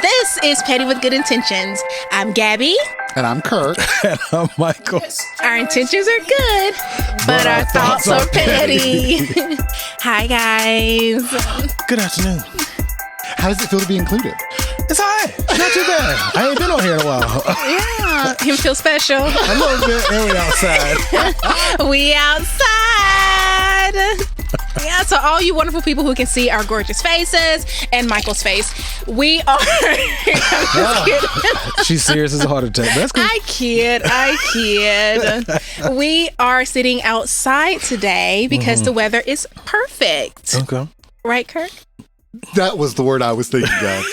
This is Petty with Good Intentions. I'm Gabby. And I'm Kirk. And I'm Michael. Our intentions are good, but our thoughts are petty. Hi, guys. Good afternoon. How does it feel to be included? It's all right. It's not too bad. I ain't been on here in a while. Yeah, him feel special. A little bit, and we outside. We outside. Yeah, so all you wonderful people who can see our gorgeous faces and Michael's face, we are... She's serious as a heart attack. That's cool. I kid. We are sitting outside today because the weather is perfect. Okay. Right, Kirk? That was the word I was thinking of.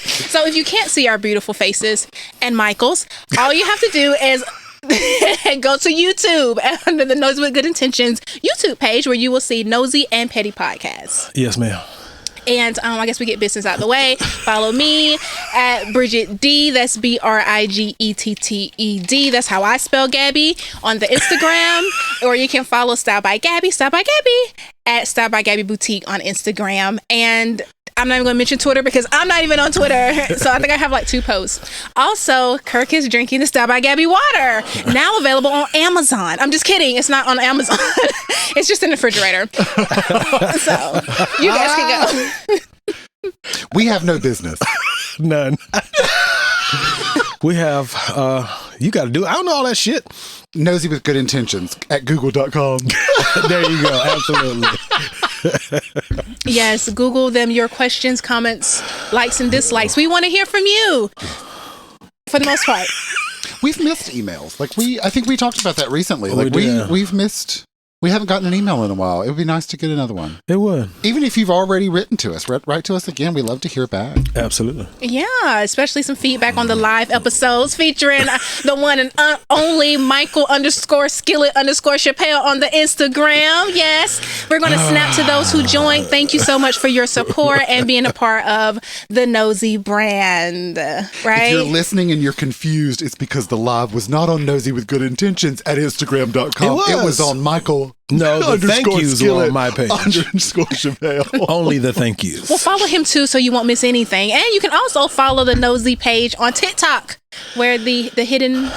So if you can't see our beautiful faces and Michael's, all you have to do is go to YouTube under the Nosey with Good Intentions YouTube page, where you will see Nosey and Petty podcasts. Yes, ma'am. And I guess we get business out of the way. Follow me at Bridget D. That's BRIGETTED. That's how I spell Gabby on the Instagram. Or you can follow Style by Gabby at Style by Gabby Boutique on Instagram. And I'm not even going to mention Twitter because I'm not even on Twitter. So I think I have like 2 posts. Also, Kirk is drinking the Style by Gabby water. Now available on Amazon. I'm just kidding. It's not on Amazon. It's just in the refrigerator. So you guys can go. We have no business. None. We have, you got to do it. I don't know all that shit. Nosey with Good Intentions at google.com. There you go. Absolutely. Yes, Google them your questions, comments, likes, and dislikes. We want to hear from you for the most part. We've missed emails. I think we talked about that recently. We haven't gotten an email in a while. It would be nice to get another one. It would. Even if you've already written to us, write to us again. We love to hear back. Absolutely. Yeah, especially some feedback on the live episodes featuring the one and only Michael _Skillet _Chappelle on the Instagram. Yes, we're going to snap to those who joined. Thank you so much for your support and being a part of the Nosey brand. Right? If you're listening and you're confused, it's because the live was not on Nosey with Good Intentions at Instagram.com. It was on Michael. No, the thank yous were on my page. _Chappelle. Only the thank yous. Well, follow him too so you won't miss anything. And you can also follow the Nosey page on TikTok, where the hidden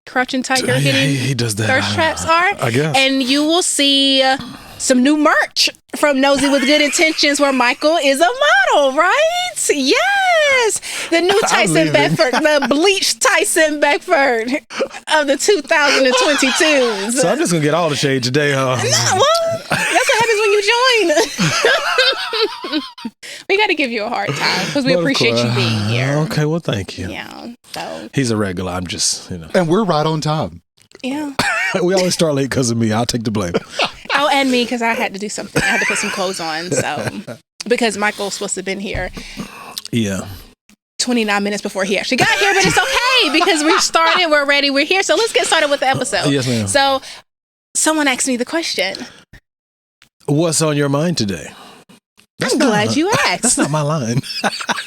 crouching tiger, he does that. thirst traps are. I guess. And you will see some new merch from Nosey with Good Intentions, where Michael is a model, right? Yes. The new Tyson Beckford, the bleached Tyson Beckford of the 2022s. So I'm just going to get all the shade today, huh? No, well, that's what happens when you join. We got to give you a hard time because we appreciate you being here. Okay, well, thank you. Yeah. So he's a regular. I'm just, And we're right on time. yeah. We always start late because of me. I'll take the blame. Oh, and me, because I had to do something. I had to put some clothes on. So because Michael was supposed to have been here. Yeah. 29 minutes before he actually got here, but it's okay because we started, we're ready, we're here. So let's get started with the episode. Yes, ma'am. So someone asked me the question. What's on your mind today? I'm glad you asked. That's not my line.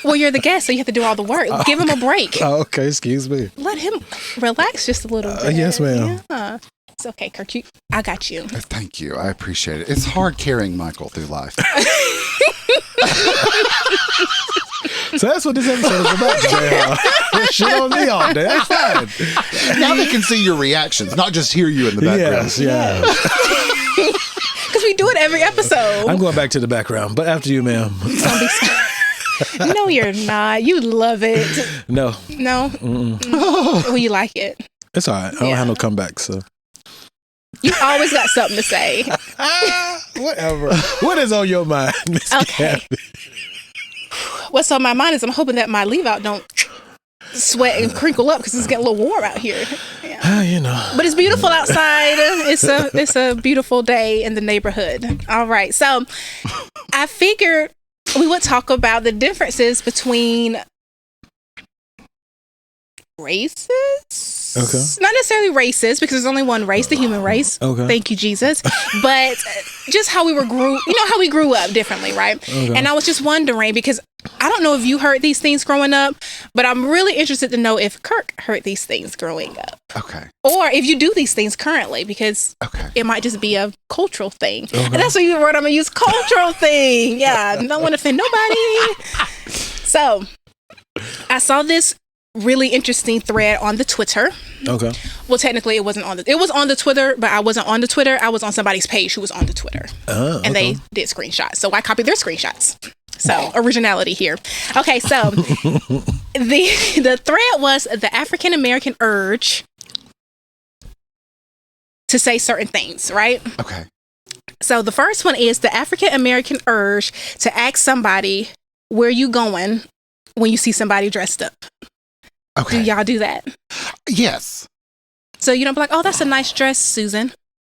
Well, you're the guest, so you have to do all the work. Give him a break. Oh, okay, excuse me. Let him relax just a little bit. Yes, ma'am. Yeah. It's okay, Kirk. I got you. Thank you. I appreciate it. It's hard carrying Michael through life. So that's what this episode is about today. Shit on me all day. That's fine. Now they can see your reactions, not just hear you in the background. Yes, yeah. Because we do it every episode. I'm going back to the background, but after you, ma'am. No, you're not. You love it. No. No? Well, you like it. It's all right. I don't have no comebacks, so. You always got something to say. Whatever. What is on your mind, Miss Okay. Gabby? What's on my mind is I'm hoping that my leave out don't sweat and crinkle up because it's getting a little warm out here. Yeah. But it's beautiful outside. It's a beautiful day in the neighborhood. All right. So I figured we would talk about the differences between races. Okay. Not necessarily races, because there's only one race, the human race. Okay. Thank you, Jesus. But just how we grew up differently, right? Okay. And I was just wondering, because I don't know if you heard these things growing up, but I'm really interested to know if Kirk heard these things growing up. Okay. Or if you do these things currently, because it might just be a cultural thing. Okay. And that's the word I'm going to use, cultural thing. Yeah, don't want to offend nobody. So, I saw this really interesting thread on the Twitter. Okay. Well, technically, it wasn't on it was on the Twitter, but I wasn't on the Twitter. I was on somebody's page who was on the Twitter. And they did screenshots. So, I copied their screenshots. So, originality here. Okay, so the thread was the African American urge to say certain things, right? Okay. So, the first one is the African American urge to ask somebody, where you going when you see somebody dressed up? Okay. Do y'all do that? Yes. So, you don't be like, oh, that's a nice dress, Susan.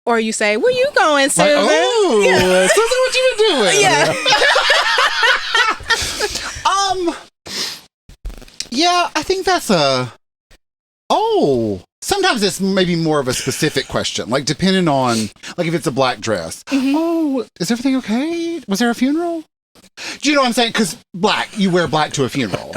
Or you say, where you going, Susan? Like, oh, yeah. Susan, what you been doing? Yeah. Yeah, I think that's sometimes it's maybe more of a specific question, like depending on, like if it's a black dress. Mm-hmm. Oh, is everything okay? Was there a funeral? Do you know what I'm saying? Because you wear black to a funeral.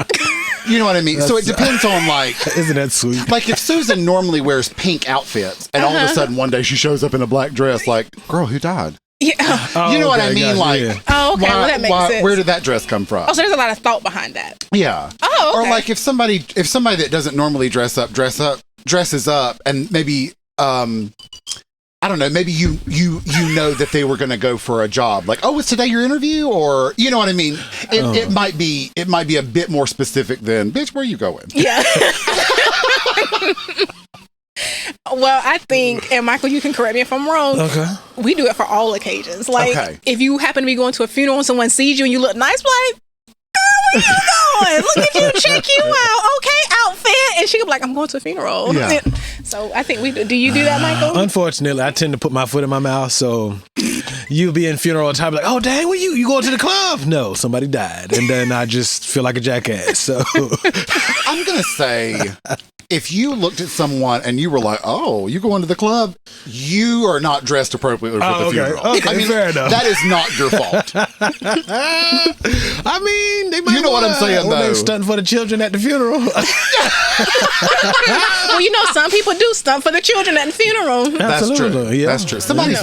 You know what I mean? So it depends on like... Isn't that sweet? Like if Susan normally wears pink outfits and all of a sudden one day she shows up in a black dress, like, girl, who died? Yeah. You know what I mean? Like, oh, okay. Well, that makes sense. Where did that dress come from? Oh, so there's a lot of thought behind that. Yeah. Oh, okay. Or like if somebody that doesn't normally dresses up, and maybe I don't know, maybe you know that they were going to go for a job. Like, oh, was today your interview? Or you know what I mean? It might be a bit more specific than, bitch, where are you going? Yeah. Well, I think, and Michael, you can correct me if I'm wrong. Okay. We do it for all occasions. Like, if you happen to be going to a funeral and someone sees you and you look nice, like, girl, where you going? Look at you, check you out. Okay, outfit. And she could be like, I'm going to a funeral. Yeah. So I think we do. Do you do that, Michael? Unfortunately, I tend to put my foot in my mouth. So you be in funeral time, like, oh, dang, where you going to the club? No, somebody died. And then I just feel like a jackass. So I'm going to say, if you looked at someone and you were like, oh, you going to the club? You are not dressed appropriately for the funeral. Okay, I mean, fair enough. That is not your fault. I mean, they might, you know what I'm saying, though. They stunting for the children at the funeral. Well, you know, some people do stunt for the children at the funeral. That's true. Yeah. That's true. Somebody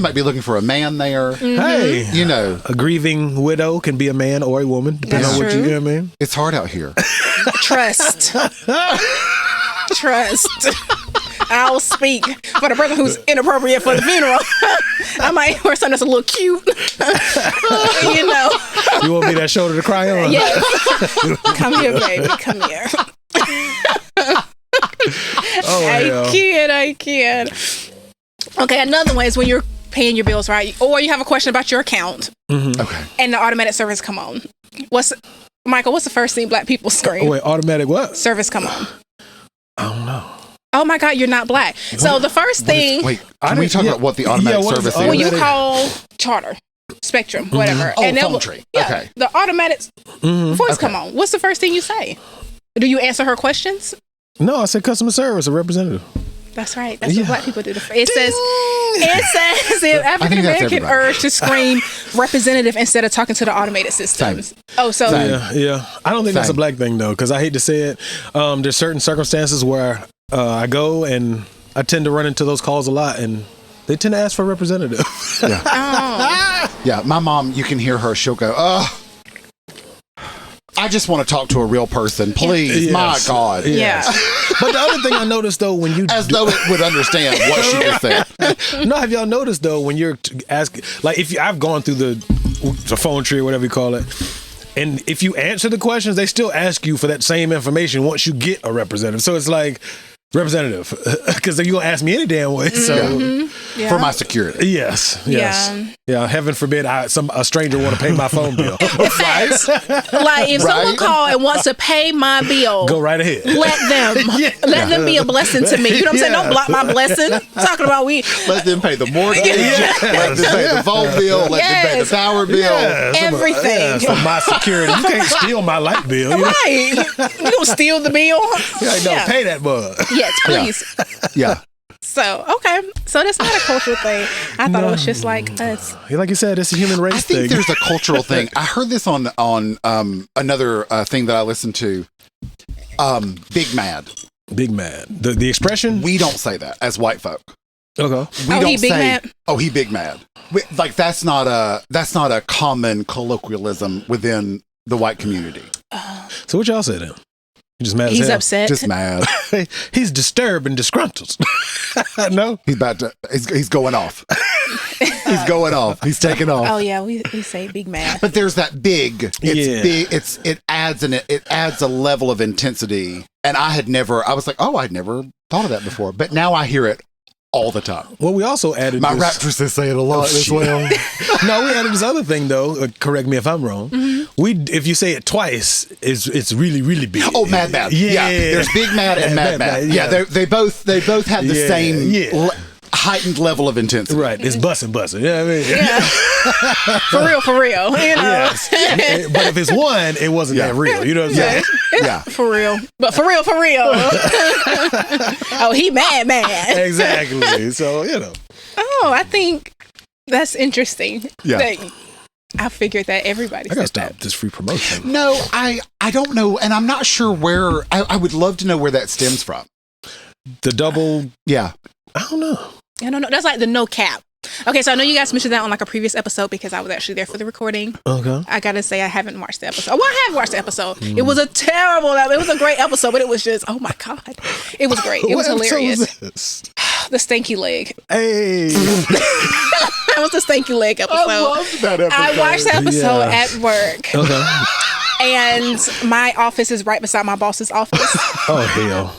might be looking for a man there. Mm-hmm. Hey, you know, a grieving widow can be a man or a woman, depending on what you know what I mean. It's hard out here. Trust. I'll speak for the person who's inappropriate for the funeral. I might wear something that's a little cute. You know. You want me that shoulder to cry on? Yes. Come here, baby. Come here. I kid. Okay, another one is when you're paying your bills, right? Or you have a question about your account. Mm-hmm. Okay. And the automatic service come on. Michael, what's the first thing black people scream? Oh, wait, automatic what? Service come on. I don't know. Oh my God, you're not black. So the first thing... Can we talk about what the automatic service is? When you call Charter, Spectrum, whatever. Oh, and phone tree. Okay. The automatic voice come on. What's the first thing you say? Do you answer her questions? No, I said customer service, a representative. That's right. That's what black people do. It says the African American urge to scream representative instead of talking to the automated systems. Same. Oh, so yeah. I don't think that's a black thing though, because I hate to say it. There's certain circumstances where I go and I tend to run into those calls a lot, and they tend to ask for a representative. Yeah. Yeah. My mom, you can hear her. She'll go, I just want to talk to a real person, please. Yes. My God. Yes. Yeah. But the other thing I noticed though, when you though it would understand what she just said. No, have y'all noticed though, when you're asking, like I've gone through the phone tree or whatever you call it, and if you answer the questions, they still ask you for that same information once you get a representative. So it's like, representative, because you're gonna ask me any damn way. So for my security, yes. Heaven forbid a stranger want to pay my phone bill. Right? Like if someone call and wants to pay my bill, go right ahead. Let them be a blessing to me. You know what I'm saying? Don't block my blessing. Talking about let them pay the mortgage, let them pay the phone bill, let them pay the power bill, everything for my security. You can't steal my light bill, right? You gonna steal the bill? Pay that bug. Yes, please. Yeah. So, okay. So that's not a cultural thing. I thought it was just like us. Like you said, it's a human race I think thing. there's a cultural thing. I heard this on another thing that I listened to. Big mad. Big mad. The expression? We don't say that as white folk. Okay. We don't he big say, mad? "Oh, he big mad." Like that's not a common colloquialism within the white community. So what y'all say then? You just mad as He's hell? upset. Just mad. He's disturbed and disgruntled. No? He's about to. He's going off. He's going off. He's taking off. Oh yeah, we say big mad. But there's that big. It's Yeah. big. It adds a level of intensity. And I was like, oh, I'd never thought of that before. But now I hear it all the time. Well, we also added My this. raptresses say it a lot as well. No, we added this other thing though. Correct me if I'm wrong. If you say it twice, it's really really big. Oh, mad. Yeah. There's big mad and mad. Yeah, they both have the same heightened level of intensity. Right. It's bussin'. Yeah, I mean, Yeah. For real. You know. Yes. But if it's one, it wasn't that real. You know what I'm saying? Yeah. For real. But for real. Oh, he mad. Exactly. So, you know. Oh, I think that's interesting. Yeah. That I figured that everybody I gotta said that. stop this free promotion. No, I don't know, and I'm not sure where. I would love to know where that stems from. The double. Yeah. I don't know. I don't know. That's like the no cap. Okay, so I know you guys mentioned that on like a previous episode because I was actually there for the recording. Okay. I gotta say I haven't watched the episode. Well, I have watched the episode. It was a terrible. It was a great episode, but it was just oh my god, it was great. It was What episode hilarious. was this? The stanky leg. Hey. That was the stanky leg episode. I loved that episode. I watched the episode Yeah. at work, Okay. and my office is right beside my boss's office. Oh hell.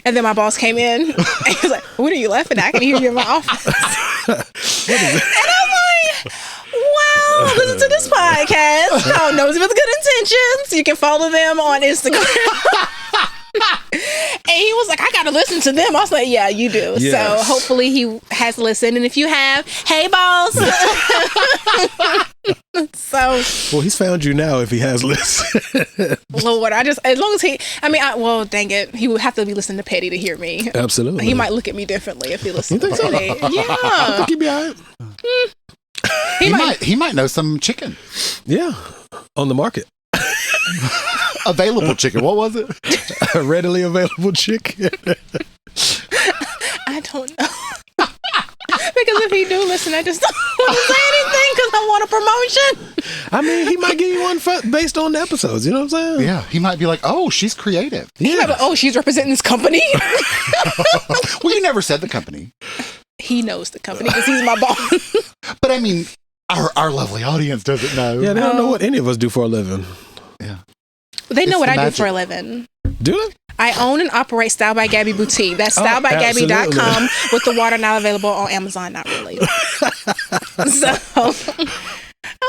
And then my boss came in and he was like, "What are you laughing at? I can hear you in my office." And I'm like, "Well, listen to this podcast called Nosey with Good Intentions. You can follow them on Instagram." And he was like, "I gotta listen to them." I was like, "Yeah, you do." Yes. So hopefully he has listened. And if you have, hey boss. So Well, he's found you now if he has listened. Lord, as long as well, dang it, he would have to be listening to Petty to hear me. Absolutely. He might look at me differently if he listens You to think so? Petty. I Yeah. think he'd be all right. He might know some chicken. Yeah. On the market. Available chicken. What was it? Readily available chicken. I don't know. Because if he do listen, I just don't want to say anything because I want a promotion. I mean, he might give you one based on the episodes. You know what I'm saying? Yeah. He might be like, oh, she's creative. He might be, oh, she's representing this company. Well, you never said the company. He knows the company because he's my boss. But I mean, our lovely audience doesn't know. Yeah, they don't know what any of us do for a living. Yeah. They know It's what the I magic. do for a living. Do they? I own and operate Style by Gabby Boutique. That's Oh, stylebygabby.com with the water now available on Amazon. Not really. So,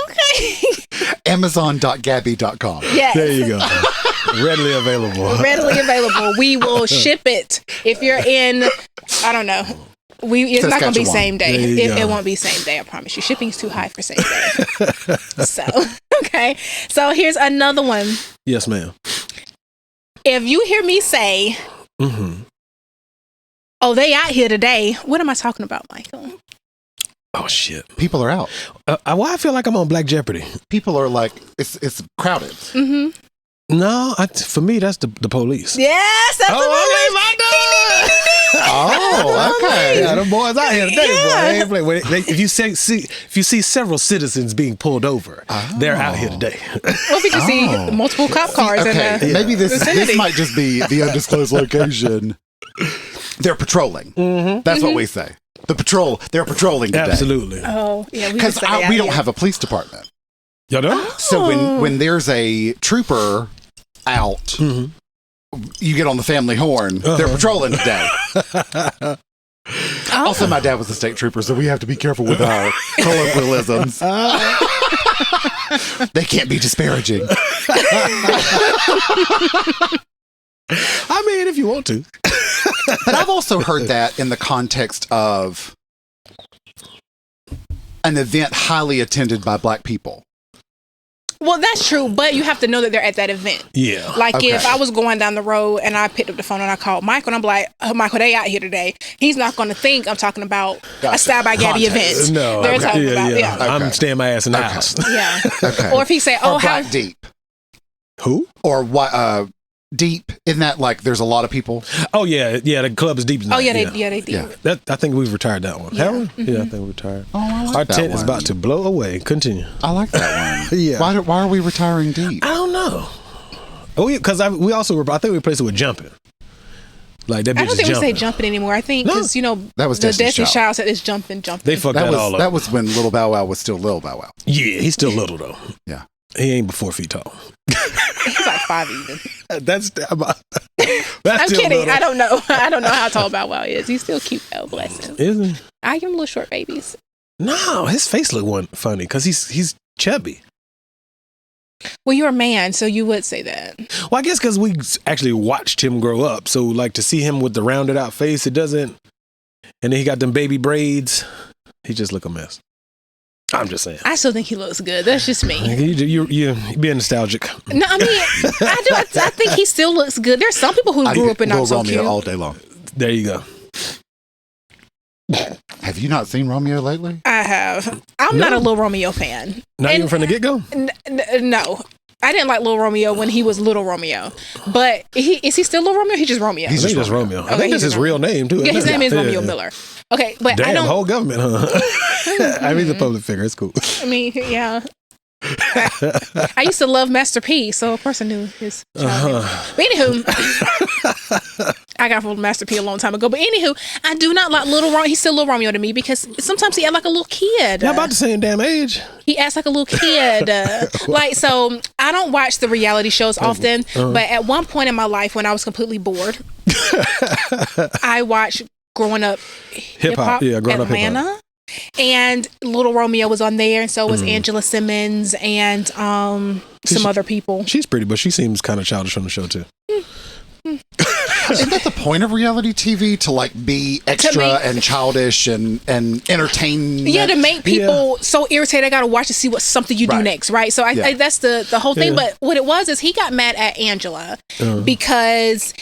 okay. Amazon.gabby.com. Yes. There you go. Readily available. Readily available. We will ship it. If you're in, I don't know. It's not going to be Saskatchewan. same day. There you It go. won't be same day, I promise you. Shipping's too high for same day. So, okay. So here's another one. Yes, ma'am. If you hear me say, Mm-hmm. "Oh, they out here today," what am I talking about, Michael? Oh, shit. People are out. Why I feel like I'm on Black Jeopardy? People are like, it's crowded. Mm-hmm. No, for me, that's the police. Yes, that's the one. Oh, okay. Yeah, the boys out here today, Yeah. boy. They ain't play with it. If you see several citizens being pulled over, they're out here today. Well, if you can see multiple cop cars Okay, in the maybe this vicinity. might just be the undisclosed location. They're patrolling. That's what we say. They're patrolling today. Absolutely. Oh, yeah. We Because just say we out don't here. have a police department. Y'all know? So when there's a trooper out, you get on the family horn. They're patrolling today. Also, my dad was a state trooper, so we have to be careful with our colloquialisms. They can't be disparaging. I mean, if you want to. But I've also heard that in the context of an event highly attended by Black people. Well, that's true, but you have to know that they're at that event. Yeah. Like Okay. if I was going down the road and I picked up the phone and I called Michael and I'm like, oh, Michael, they out here today. He's not going to think I'm talking about a Style by Gabby Context. event. No. They're Okay. talking about, yeah. yeah. I'm staying my ass in the house. Yeah. Okay. Or if he say, oh, or how... Black Deep. Who? Or what? Deep. Isn't that like there's a lot of people? Oh, yeah. Yeah, the club is deep tonight. Oh, yeah, they do. Yeah. That, I think we've retired that one. Yeah. Have we? Yeah, I think we retired. Oh, I like Our that tent is one. about to blow away. Continue. I like that one. Yeah. Why are we retiring Deep? I don't know. Oh, because we also I think we replaced it with jumping. Like that bitch I don't is think we say jumping. jumping anymore. I think because, That was the Destiny's Destiny's Child. Child said it's jumping. They fucked that, all up. That was when Little Bow Wow was still Little Bow Wow. Yeah, he's still little though. Yeah. He ain't but 4 feet tall. He's like 5 even. That's I'm still kidding. little. I don't know. I don't know how tall Bow Wow is. He's still cute though. Bless him. Isn't he? I give him little short babies. No, his face look one funny because he's chubby. Well, you're a man, so you would say that. Well, I guess because we actually watched him grow up, so like to see him with the rounded out face, it doesn't. And then he got them baby braids. He just look a mess. I'm just saying. I still think he looks good. That's just me. You being nostalgic. No, I mean, I do. I think he still looks good. There's some people who grew up and not so Romeo cute. all day long. There you go. Have you not seen Romeo lately? I have. I'm not a Lil Romeo fan. Not even from the get go. No. I didn't like Lil Romeo when he was Little Romeo. But is he still Lil Romeo? He's just Romeo. He's just Romeo. I Okay, think he's that's his just real name too. Yeah, his isn't name it? is Romeo Miller. Okay, but Damn, I don't. whole government, huh? I mean, the public figure. It's cool. I mean, yeah. I used to love Master P, so of course I knew his child. But anywho, I got from Master P a long time ago. But anywho, I do not like Little Romeo. He's still Little Romeo to me because sometimes he acts like a little kid. Not about the same damn age. He acts like a little kid. Like, so I don't watch the reality shows often, but at one point in my life when I was completely bored, I watched Growing Up Hip-Hop, yeah, Growing Up Atlanta. Hip-Hop. And Little Romeo was on there, and so was Angela Simmons and some other people. She's pretty, but she seems kind of childish on the show too. Isn't that the point of reality TV, to like be extra and childish and entertain? Yeah, to make people so irritated. I gotta watch to see what something you do next, right? So I that's the whole thing. But what it was is he got mad at Angela because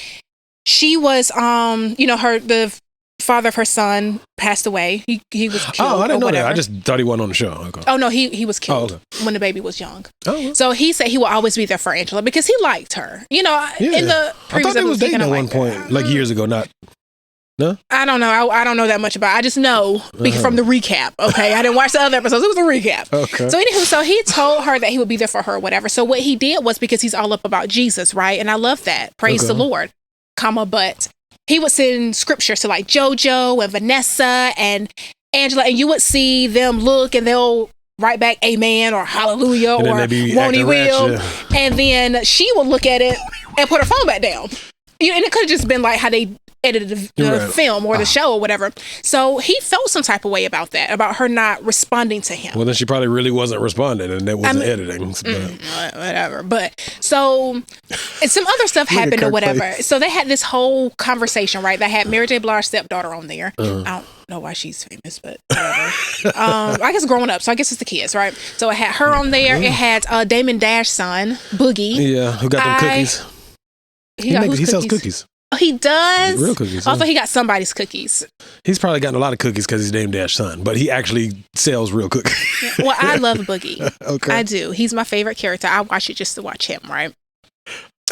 she was the father of her son passed away. He was killed. Oh, I didn't know whatever. that. I just thought he wasn't on the show. Okay. Oh no, he was killed when the baby was young. Oh, so he said he will always be there for Angela because he liked her. You know, in the I thought they was dating at one point, her. like years ago. Not. No, I don't know. I don't know that much about it. I just know from the recap. Okay, I didn't watch the other episodes. It was a recap. Okay. So anywho, so he told her that he would be there for her, or whatever. So what he did was, because he's all up about Jesus, right? And I love that. Praise the Lord, but he would send scriptures to like JoJo and Vanessa and Angela, and you would see them look, and they'll write back amen or hallelujah and or won't he will. ratchet. And then she would look at it and put her phone back down. And it could have just been like how they edited the film or the show or whatever. So he felt some type of way about that, about her not responding to him. Well, then she probably really wasn't responding, and that wasn't editing. Whatever. But so and some other stuff happened or whatever. Face. So they had this whole conversation, right? They had Mary J. Blige's stepdaughter on there. I don't know why she's famous, but whatever. I guess growing up, so I guess it's the kids, right? So it had her on there. It had Damon Dash's son, Boogie. Yeah, who got them cookies? He sells cookies. Oh, he does? Real cookies. Also, he got somebody's cookies. He's probably gotten a lot of cookies because he's Dame Dash's son, but he actually sells real cookies. Yeah. Well, I love Boogie. Okay. I do. He's my favorite character. I watch it just to watch him, right?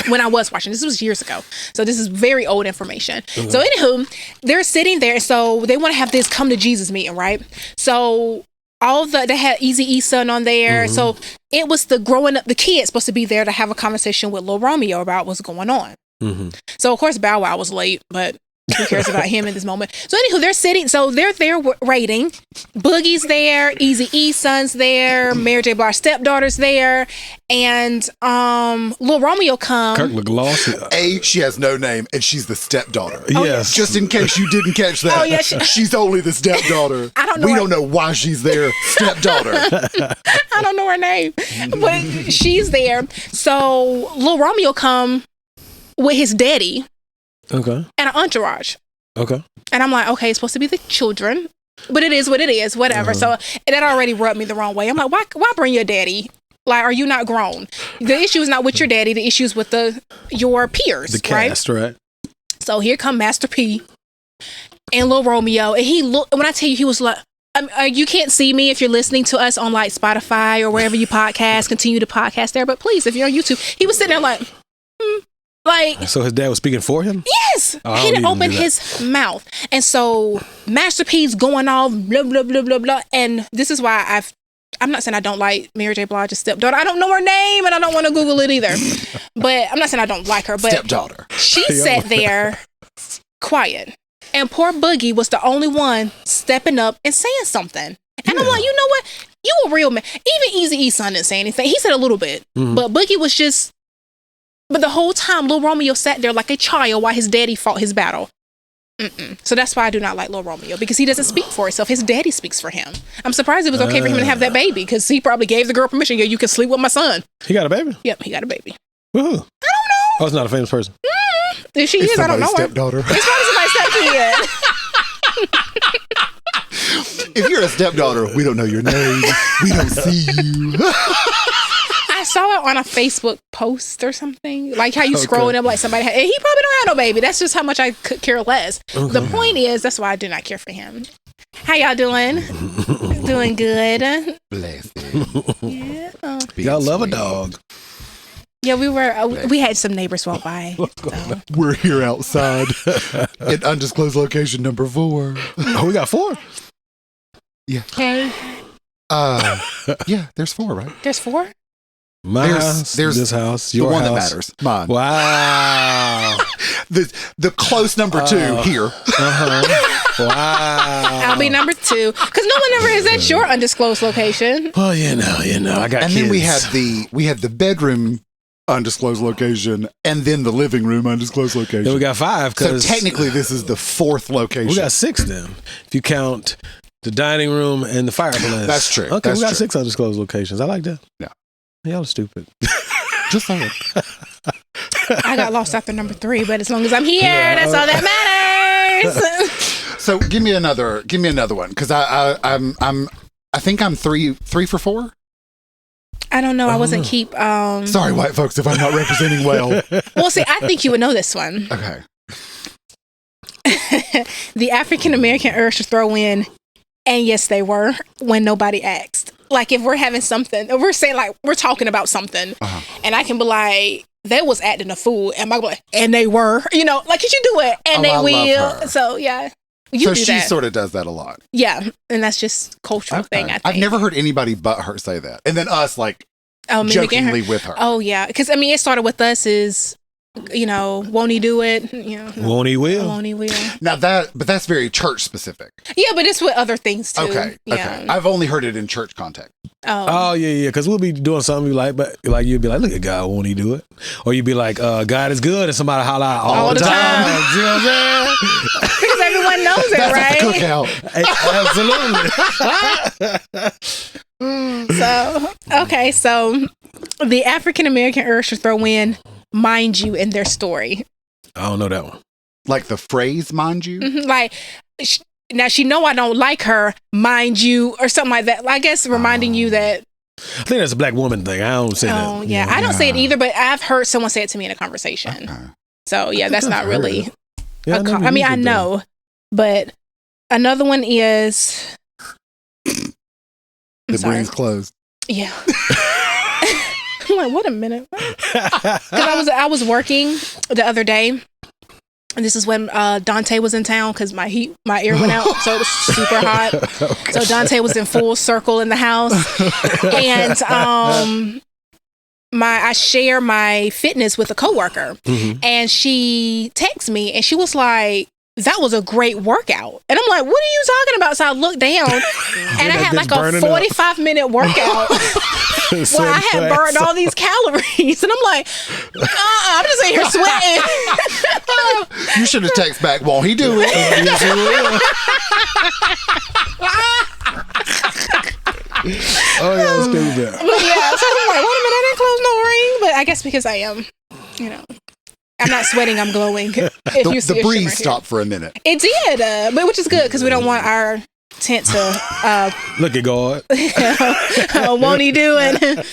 When I was watching, this was years ago. So this is very old information. So anywho, they're sitting there. So they want to have this come to Jesus meeting, right? So they had Eazy-E's son on there. So it was the growing up, the kids supposed to be there to have a conversation with Lil Romeo about what's going on. So of course Bow Wow was late, but who cares about him in this moment? So anywho, they're sitting, so they're there rating. Boogie's there, Eazy-E's son's there, Mary J. Blige's stepdaughter's there, and Lil Romeo comes. Kirk looked lost. She has no name, and she's the stepdaughter. Yes. Just in case you didn't catch that. Oh, yeah, she's only the stepdaughter. I don't know We her- don't know why she's there. Stepdaughter. I don't know her name, but she's there. So Lil Romeo come with his daddy Okay. and an entourage. Okay. And I'm like, okay, it's supposed to be the children, but it is what it is, whatever. So that already rubbed me the wrong way. I'm like, why bring your daddy Like, are you not grown? The issue is not with your daddy. The issue is with your peers, The cast, right? So here come Master P and Lil Romeo, and he looked. When I tell you, he was like, you can't see me if you're listening to us on like Spotify or wherever you podcast. Continue to podcast there, but please, if you're on YouTube, he was sitting there like, like. So his dad was speaking for him. Yes, he didn't open his mouth, and so Master P's going off blah blah blah blah blah, and this is why I'm not saying I don't like Mary J. Blige's stepdaughter. I don't know her name, and I don't want to Google it either. But I'm not saying I don't like her. But Stepdaughter. She sat there quiet, and poor Boogie was the only one stepping up and saying something. And I'm like, you know what? You a real man. Even Eazy-E's son didn't say anything. He said a little bit, but Boogie was just. But the whole time, Lil Romeo sat there like a child while his daddy fought his battle. So that's why I do not like Lil Romeo, because he doesn't speak for himself. His daddy speaks for him. I'm surprised it was okay for him to have that baby, because he probably gave the girl permission. Yeah, you can sleep with my son. He got a baby? Yep, he got a baby. Woohoo. I don't know. Oh, it's not a famous person. If she is, I don't know her. Stepdaughter. It's probably somebody's stepkid. If you're a stepdaughter, we don't know your name. We don't see you. I saw it on a Facebook post or something. Like how you scroll up like somebody had, and he probably don't have no baby. That's just how much I could care less. Okay. The point is, that's why I do not care for him. How y'all doing? Doing good. Blessed. Yeah. Y'all love a dog. Yeah, we had some neighbors walk by. So. We're here outside at undisclosed location number 4. Oh, we got 4? Yeah. Okay. Yeah, there's 4, right? There's 4? There's this house, your the one house. that matters. Mine. Wow. the close number 2 here. Wow. I'll be number 2, because no one ever is at your undisclosed location. Well, you know, I got and kids. Then we had the bedroom undisclosed location, and then the living room undisclosed location. Then we got 5. So technically, this is the 4th location. We got 6 then, if you count the dining room and the fireplace. That's true. Okay, That's we got true. 6 undisclosed locations. I like that. Yeah. Y'all are stupid. Just saying. I got lost after number 3, but as long as I'm here, that's all that matters. So give me another one, because I think I'm 3 for 4. I don't know. I wasn't keep. Sorry, white folks, if I'm not representing well. Well, see, I think you would know this one. Okay. The African American urge to throw in, and yes, they were, when nobody asked. Like if we're having something, if we're saying like we're talking about something, and I can be like, they was acting a fool, and I be like, and they were, like, could you do it? And they will. Love her. So yeah. So she sort of does that a lot. Yeah, and that's just cultural thing, I think. I've never heard anybody but her say that. And then us, like, jokingly with her. Oh, yeah. Because, it started with us is, won't he do it? Won't he will. Won't he will. Now but that's very church specific. Yeah, but it's with other things, too. Okay. I've only heard it in church context. Oh, yeah. Because we'll be doing something you like, but like you'd be like, look at God, won't he do it? Or you'd be like, God is good, and somebody holler out all the time. You know what I'm saying? Because everyone knows it, That's right? Absolutely. So the African American urge to throw in "mind you" in their story. I don't know that one. Like the phrase "mind you"? Mm-hmm, like, now she know I don't like her, mind you, or something like that. I guess reminding you that. I think that's a black woman thing. I don't say that. Oh, yeah. I don't say it either, but I've heard someone say it to me in a conversation. Okay. So, yeah, that's not really. Yeah, I know. But another one is. The brain's closed. Yeah. I'm like, wait a minute. Because I was working the other day. And this is when Dante was in town, because my ear went out, so it was super hot. Okay. So Dante was in full circle in the house, and I share my fitness with a coworker, and she texted me, and she was like, "That was a great workout," and I'm like, "What are you talking about?" So I looked down, and I had like a 45-minute workout. Well, I had burned all these calories, and I'm like, I'm just in here sweating. You should have texted back, won't he do it? Yes, he will. Oh, yeah, let's do that. But yeah, so I'm like, wait a minute, I didn't close no ring, but I guess because I am, I'm not sweating, I'm glowing. The breeze stopped for a minute. It did, but which is good, because we don't want our tend to Look at God. won't he do it?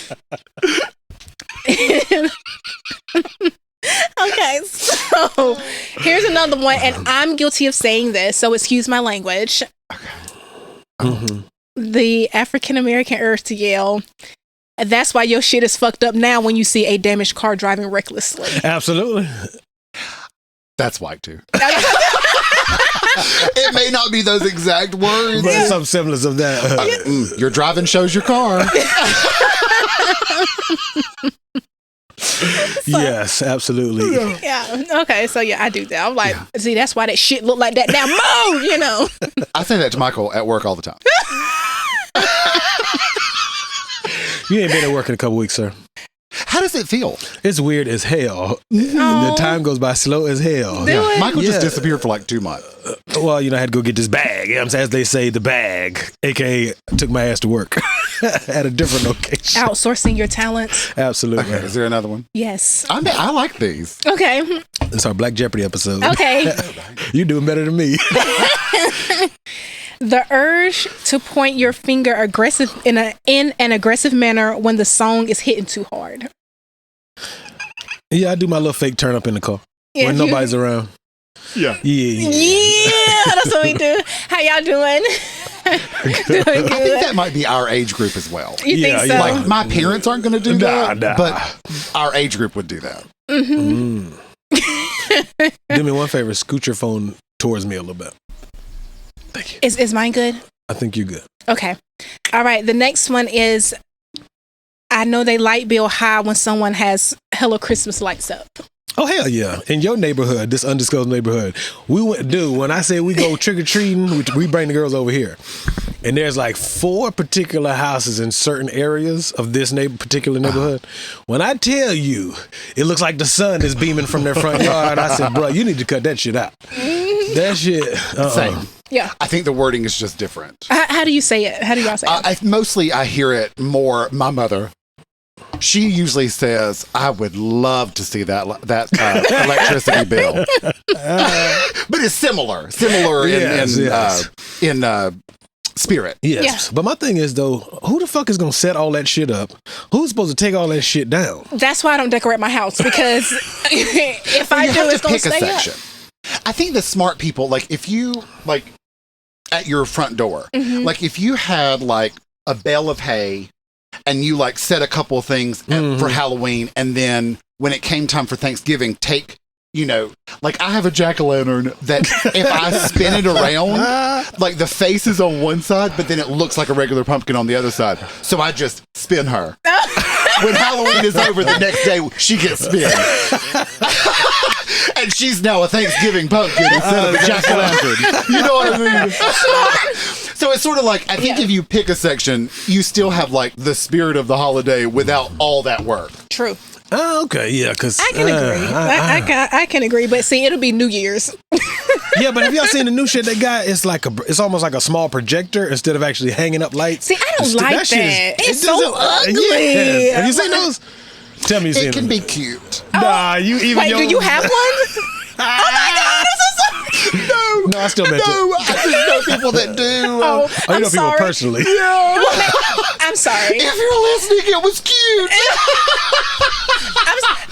Okay, so here's another one, and I'm guilty of saying this, so excuse my language. The African American urge to yell. That's why your shit is fucked up now when you see a damaged car driving recklessly. Absolutely. That's white too. It may not be those exact words, But some semblance of that. Your driving shows your car. Yes, absolutely. Yeah. Okay. So yeah, I do that. I'm like, see, that's why that shit look like that. Now move, you know. I say that to Michael at work all the time. You ain't been at work in a couple weeks, sir. How does it feel? It's weird as hell. The time goes by slow as hell. Do it. Michael just disappeared for like 2 months. Well, you know, I had to go get this bag. You know what I'm saying? As they say, the bag, aka took my ass to work at a different location. Outsourcing your talents. Absolutely. Okay, is there another one? Yes. I like these. Okay. It's our Black Jeopardy episode. Okay. You doing better than me. The urge to point your finger aggressive in an aggressive manner when the song is hitting too hard. Yeah, I do my little fake turn up in the car when nobody's around. Yeah. Yeah, that's what we do. How y'all doing? Doing good. I think that might be our age group as well. You think so? Like, my parents aren't going to do that, Nah. but our age group would do that. Do me one favor, scoot your phone towards me a little bit. Thank you. Is mine good? I think you're good. Okay. All right. The next one is, I know they light bill high when someone has Hello Christmas lights up. Oh, hell yeah. In your neighborhood, this undisclosed neighborhood, when I say we go trick-or-treating, we bring the girls over here. And there's like 4 particular houses in certain areas of this particular neighborhood. When I tell you, it looks like the sun is beaming from their front yard, I said, bro, you need to cut that shit out. That shit. Same. Yeah. I think the wording is just different. How do you say it? How do y'all say it? Mostly I hear it more, my mother. She usually says, I would love to see that electricity bill. But it's similar in spirit. Yes. But my thing is, though, who the fuck is going to set all that shit up? Who's supposed to take all that shit down? That's why I don't decorate my house, because if I do, it's going to stay up. I think the smart people, like if you, like at your front door, like if you had like a bale of hay and you like set a couple of things for Halloween, and then when it came time for Thanksgiving, take, you know, like I have a jack-o'-lantern that if I spin it around, like the face is on one side, but then it looks like a regular pumpkin on the other side. So I just spin her. When Halloween is over, the next day she gets spin. And she's now a Thanksgiving pumpkin instead of a jack-o'-lantern. You know what I mean? So it's sort of like, I think if you pick a section, you still have like the spirit of the holiday without all that work. True. Oh, okay, yeah, because I can agree. I can agree, but see, it'll be New Year's. Yeah, but have y'all seen the new shit they got? It's almost like a small projector instead of actually hanging up lights. See, I don't like that. It's so ugly. Yes. Have you seen those? Tell me you've seen It can them. be cute. Nah, you even. Wait, do you have one? Oh my God, I'm so sorry. No, I still meant No, it. I just know people that do. Oh, Oh, you I'm know people sorry. personally. I'm sorry. If you're listening, it was cute.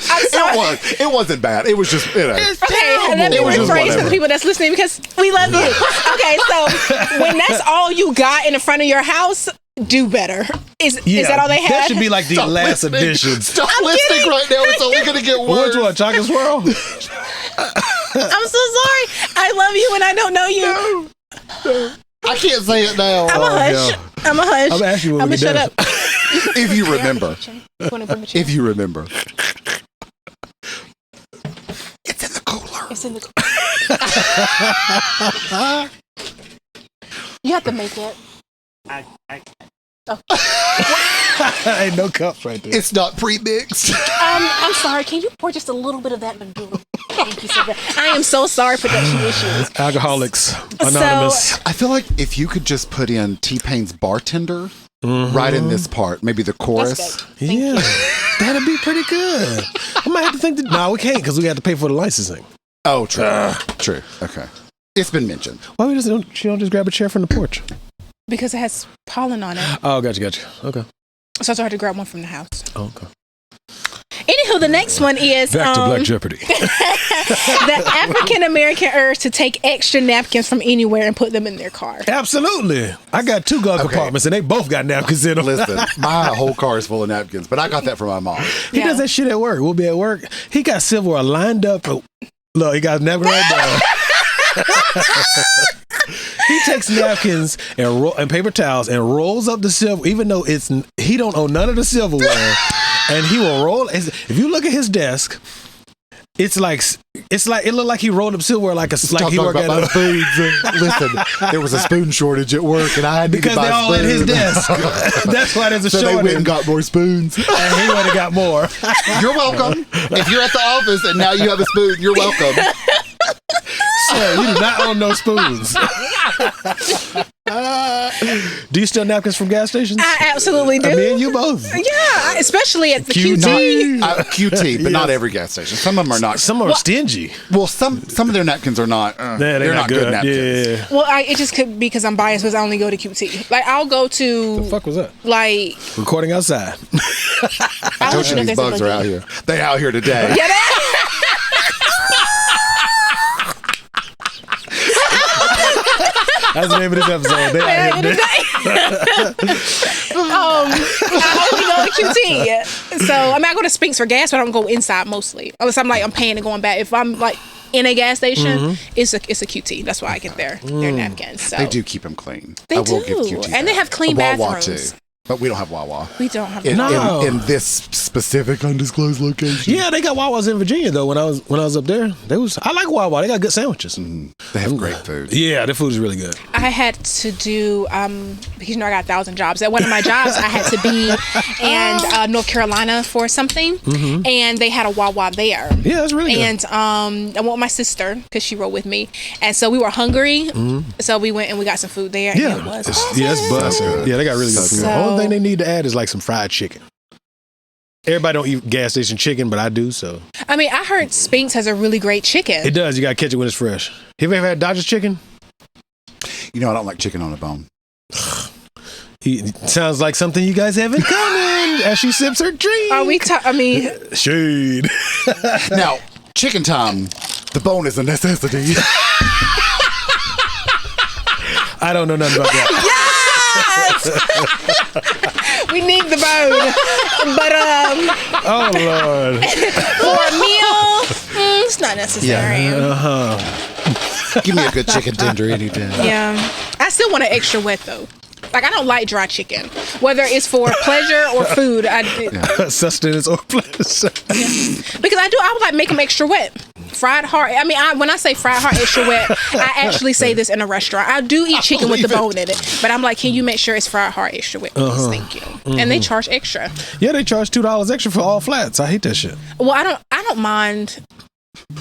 I'm sorry. It wasn't bad. It was just, you know. Okay, let me It was just rephrase for whatever. the people that's listening, because we love you. Okay, so when that's all you got in the front of your house, do better. Is that all they had? That should be like the Stop last listening. edition. Stop listening right now. It's only going to get worse. Which one? Chocolate Swirl? I'm so sorry. I love you and I don't know you. No. I can't say it now. I'm a hush. yeah. I'm a hush. I'm asking you when I'm we gonna get shut done. up. If you remember. You wanna bring a chair? If you remember. It's in the cooler. It's in the. You have to make it. Ain't no cups right there. It's not pre-mixed. I'm sorry. Can you pour just a little bit of that? Thank you so much. I am so sorry, production issues. Alcoholics Anonymous. I feel like if you could just put in T-Pain's Bartender right in this part, maybe the chorus. That's good. Thank Yeah, that'd be pretty good. I might have to think that. No, we can't because we have to pay for the licensing. Oh, true. True. Okay. It's been mentioned. Why she don't just grab a chair from the porch? Because it has pollen on it. Oh, gotcha. Okay. So I had to grab one from the house. Oh, okay. Anywho, the next one is back to Black Jeopardy. the African American urge to take extra napkins from anywhere and put them in their car. Absolutely. I got 2 glove compartments and they both got napkins in them. Listen, my whole car is full of napkins, but I got that from my mom. He does that shit at work. We'll be at work. He got silverware lined up. Look, he got a napkin right there. He takes napkins and paper towels and rolls up the silver, even though he don't own none of the silverware, and he will roll. If you look at his desk, it looked like he rolled up silverware like he worked at my spoons. Listen, there was a spoon shortage at work, and I had to because buy they're all at his desk. That's why there's a shortage. So they went and got more spoons, and he went and got more. You're welcome. If you're at the office and now you have a spoon, you're welcome. Sir, you do not own no spoons. Do you steal napkins from gas stations? I absolutely do. Me and you both. Yeah, especially at the QT. QT, but not every gas station. Some of them are not. Some are stingy. Well, some of their napkins are not. They're not good napkins. Yeah. Well, it just could be because I'm biased because I only go to QT. Like, I'll go to. The fuck was that? Like. Recording outside. I told you these bugs are out here. They out here today. Yeah, That's the name of this episode. They out here I only go to QT. So I go to Spinks for gas, but I don't go inside mostly. Unless I'm paying and going back. If I'm like in a gas station, it's a QT. That's why I get their napkins. So. They do keep them clean. They will do. give QT And they have clean Wawa bathrooms. too. But we don't have Wawa. We don't have in this specific undisclosed location. Yeah, they got Wawas in Virginia though. When I was up there, I like Wawa. They got good sandwiches. They have great food. Yeah, their food is really good. I had to do because I got 1,000 jobs. At one of my jobs, I had to be in North Carolina for something, and they had a Wawa there. Yeah, that's really good. And I went with my sister because she rode with me, and so we were hungry, so we went and we got some food there. Yeah, and it was it's busting. Yeah, they got really good food. The only thing they need to add is like some fried chicken. Everybody don't eat gas station chicken, but I do. So I mean, I heard Spinks has a really great chicken. It does. You gotta catch it when it's fresh. Have you ever had Dodger's chicken? You know, I don't like chicken on a bone. It sounds like something you guys have in common as she sips her drink. Are we? Shade. Now, chicken time. The bone is a necessity. I don't know nothing about that. We need the bone, but oh Lord, for a meal, it's not necessary. Give me a good chicken tender any day. Yeah, I still want an extra wet though. Like I don't like dry chicken, whether it's for pleasure or food. Sustenance or pleasure. Because I would like make them extra wet. Fried heart. I mean, when I say fried heart extra wet, I actually say this in a restaurant. I do eat chicken with the bone in it, but I'm like, can you make sure it's fried heart extra wet, please? Thank you. And they charge extra. Yeah, they charge $2 extra for all flats. I hate that shit. Well, I don't mind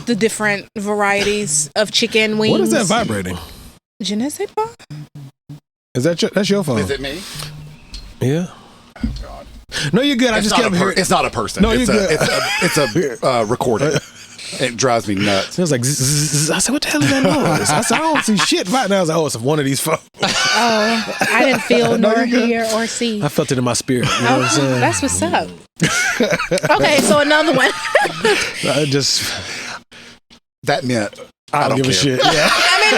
the different varieties of chicken wings. What is that vibrating? Je ne sais pas. Is that's your phone? Is it me? Yeah. Oh God. No, you're good. I just kept hearing. It's not a person. No, you're good. It's a recording. It drives me nuts. It was like, zzz. I said, what the hell is that noise? I said, I don't see shit right now. I was like, oh, it's one of these phones. Oh, I didn't feel nor hear or see. I felt it in my spirit. You know what I'm saying? That's what's up. Okay, so another one. That meant I don't give a shit. Yeah. I mean,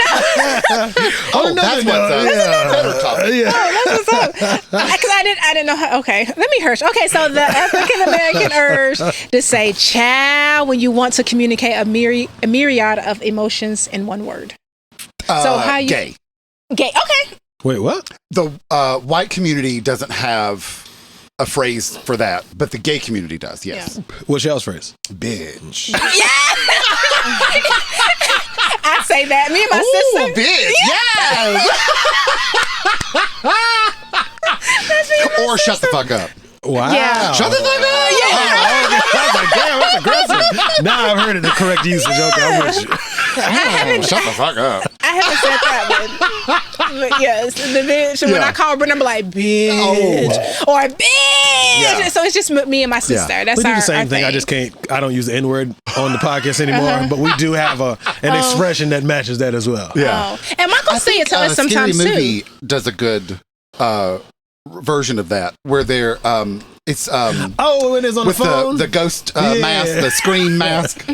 no. That's what's up. Better topic. Yeah. Oh, that's what's up. Because I didn't know how. Okay, let me hear. Okay, so the African American urge to say "chow" when you want to communicate a myriad of emotions in one word. So how you gay? Gay. Okay. Wait, what? The white community doesn't have a phrase for that, but the gay community does. Yes. Yeah. What's y'all's phrase? Bitch. I say that. Me and my sister. Bitch. Yes. Or shut the fuck up. Wow. Yeah. Shut the fuck up. Yeah. I was like, damn, that's aggressive. Now I've heard it the correct usage. Okay, I'm with you. Shut the fuck up. I haven't said that one. But yes, the bitch. When I call Brenda, I'm like, bitch. Or bitch. Yeah. So it's just me and my sister. Yeah. That's we do our the same thing. thing. I don't use the N-word on the podcast anymore, but we do have an expression that matches that as well. Yeah. And Michael say it to us sometimes Scary Movie too. does a good version of that where they're it's when it's on with the phone, the ghost mask, the screen mask,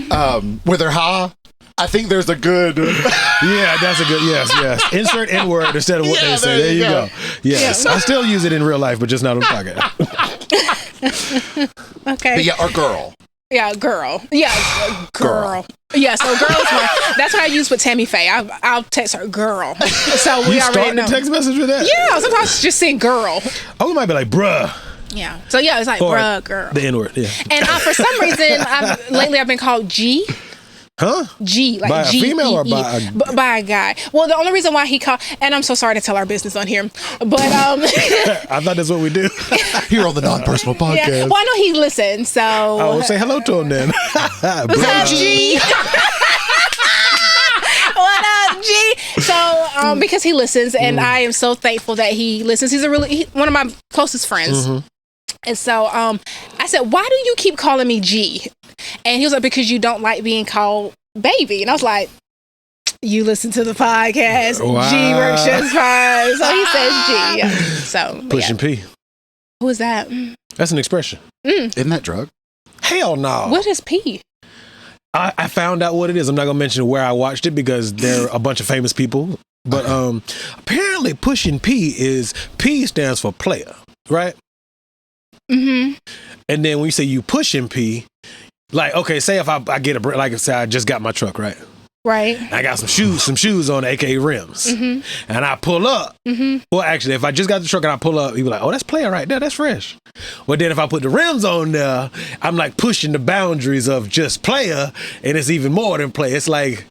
where they're high. I think there's a good yeah, that's a good yes. Insert N-word instead of what they say. There you go. Yes. I still use it in real life, but just not on the podcast. Okay. But yeah, or girl. Yeah, girl. Yeah, girl. Yeah, so girl's that's what I use with Tammy Faye. I'll text her girl. So we already know. The text message with that? Yeah, sometimes just saying girl. Oh, we might be like, bruh. Yeah. So yeah, it's like Or bruh, girl. The N-word, yeah. And for some reason, lately I've been called G. Huh? G, like by a G female or by a guy. Well, the only reason why he called, and I'm so sorry to tell our business on here, but I thought that's what we do here on the Non-Personal Podcast. Yeah. Well, I know he listens, so I'll say hello to him then. What's up, G? What up, G? So, because he listens, and I am so thankful that he listens. He's one of my closest friends. Mm-hmm. And so I said, why do you keep calling me G? And he was like, because you don't like being called baby. And I was like, you listen to the podcast. Wow. G works just fine. So he says G. So Pushing P. Who is that? That's an expression. Isn't that drug? Hell no. What is P? I found out what it is. I'm not going to mention where I watched it because they're a bunch of famous people. But apparently pushing P stands for player, right? Mm-hmm. And then when you say you pushing P, like, okay, say if I get like say I just got my truck, right? Right. I got some shoes on, aka rims. Mm-hmm. And I pull up. Mm-hmm. Well, actually, if I just got the truck and I pull up, you be like, oh, that's player right there. That's fresh. But then if I put the rims on there, I'm like pushing the boundaries of just player, and it's even more than player. It's like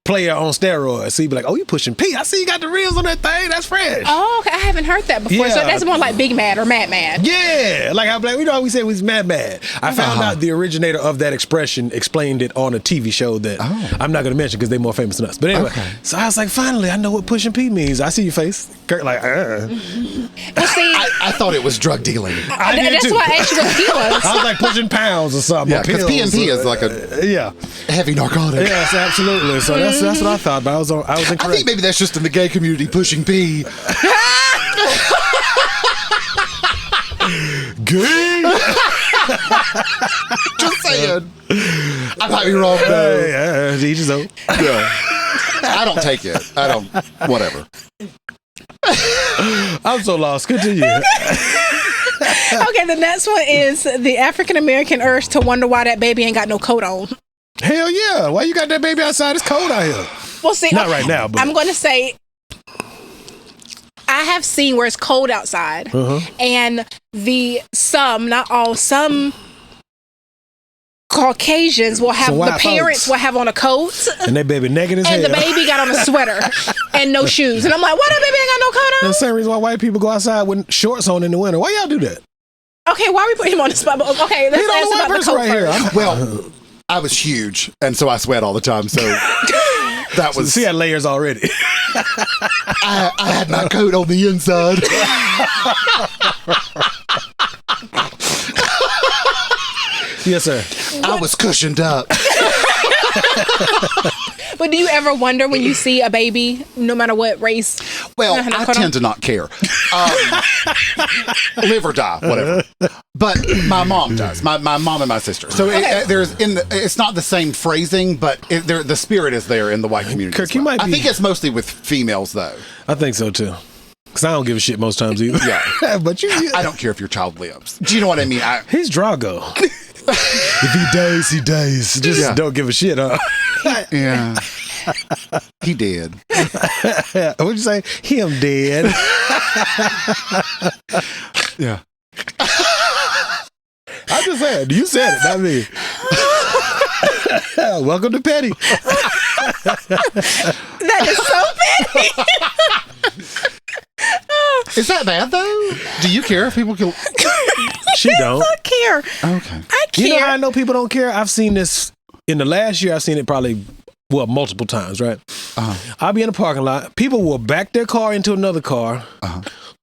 player on steroids. So you be like, oh, you pushing P. I see you got the rims on that thing. That's fresh. Oh, okay. I haven't heard that before. Yeah. So that's more like Big Mad or Mad Mad. Yeah. Like, I'm like, we know how we say we was mad. I found out the originator of that expression explained it on a TV show that I'm not going to mention because they're more famous than us. But anyway, so I was like, finally, I know what pushing P means. I see your face. Kirk, like, Well, see, I thought it was drug dealing. I did that's too. why I asked you what P was. I was like pushing pounds or something. Yeah, because PMP is like a heavy narcotic. Yes, absolutely. So that's what I thought. But I was incorrect. I think maybe that's just in the gay community pushing P. Gay. Just saying. I might be wrong though. Yeah, each his own. Yeah. I don't take it. I don't. Whatever. I'm so lost. Continue. Okay, the next one is the African American urge to wonder why that baby ain't got no coat on. Hell yeah. Why you got that baby outside? It's cold out here. Well, see, not right now, but I'm going to say I have seen where it's cold outside, and not all, some Caucasians will have the parents will have on a coat, and that baby naked as hell, and the baby got on a sweater and no shoes, and I'm like, why that baby ain't got no coat on? That's the same reason why white people go outside with shorts on in the winter. Why y'all do that? Okay, why are we putting him on the spot? Okay, let's ask about the coat right first. Well, I was huge, and so I sweat all the time. So that was. She had layers already. I had my coat on the inside. Yes, sir. I was cushioned up. But do you ever wonder when you see a baby, no matter what race? Well, I tend to not care. Live or die, whatever. But my mom does. My mom and my sister. So it's not the same phrasing, but the spirit is there in the white community. Kirk, you might be. I think it's mostly with females, though. I think so too. Because I don't give a shit most times either. Yeah. But I don't care if your child lives. Do you know what I mean? He's Drago. If he dies, he dies. Just don't give a shit, huh? Yeah. He did. What'd you say? Him dead. Yeah. I'm just saying. You said it, not me. Welcome to Petty. That is so petty. Is that bad though? Do you care if people kill? She don't. I care. Okay. I care. You know how I know people don't care? I've seen this in the last year. I've seen it probably Well, multiple times, right? I'll be in a parking lot. People will back their car into another car,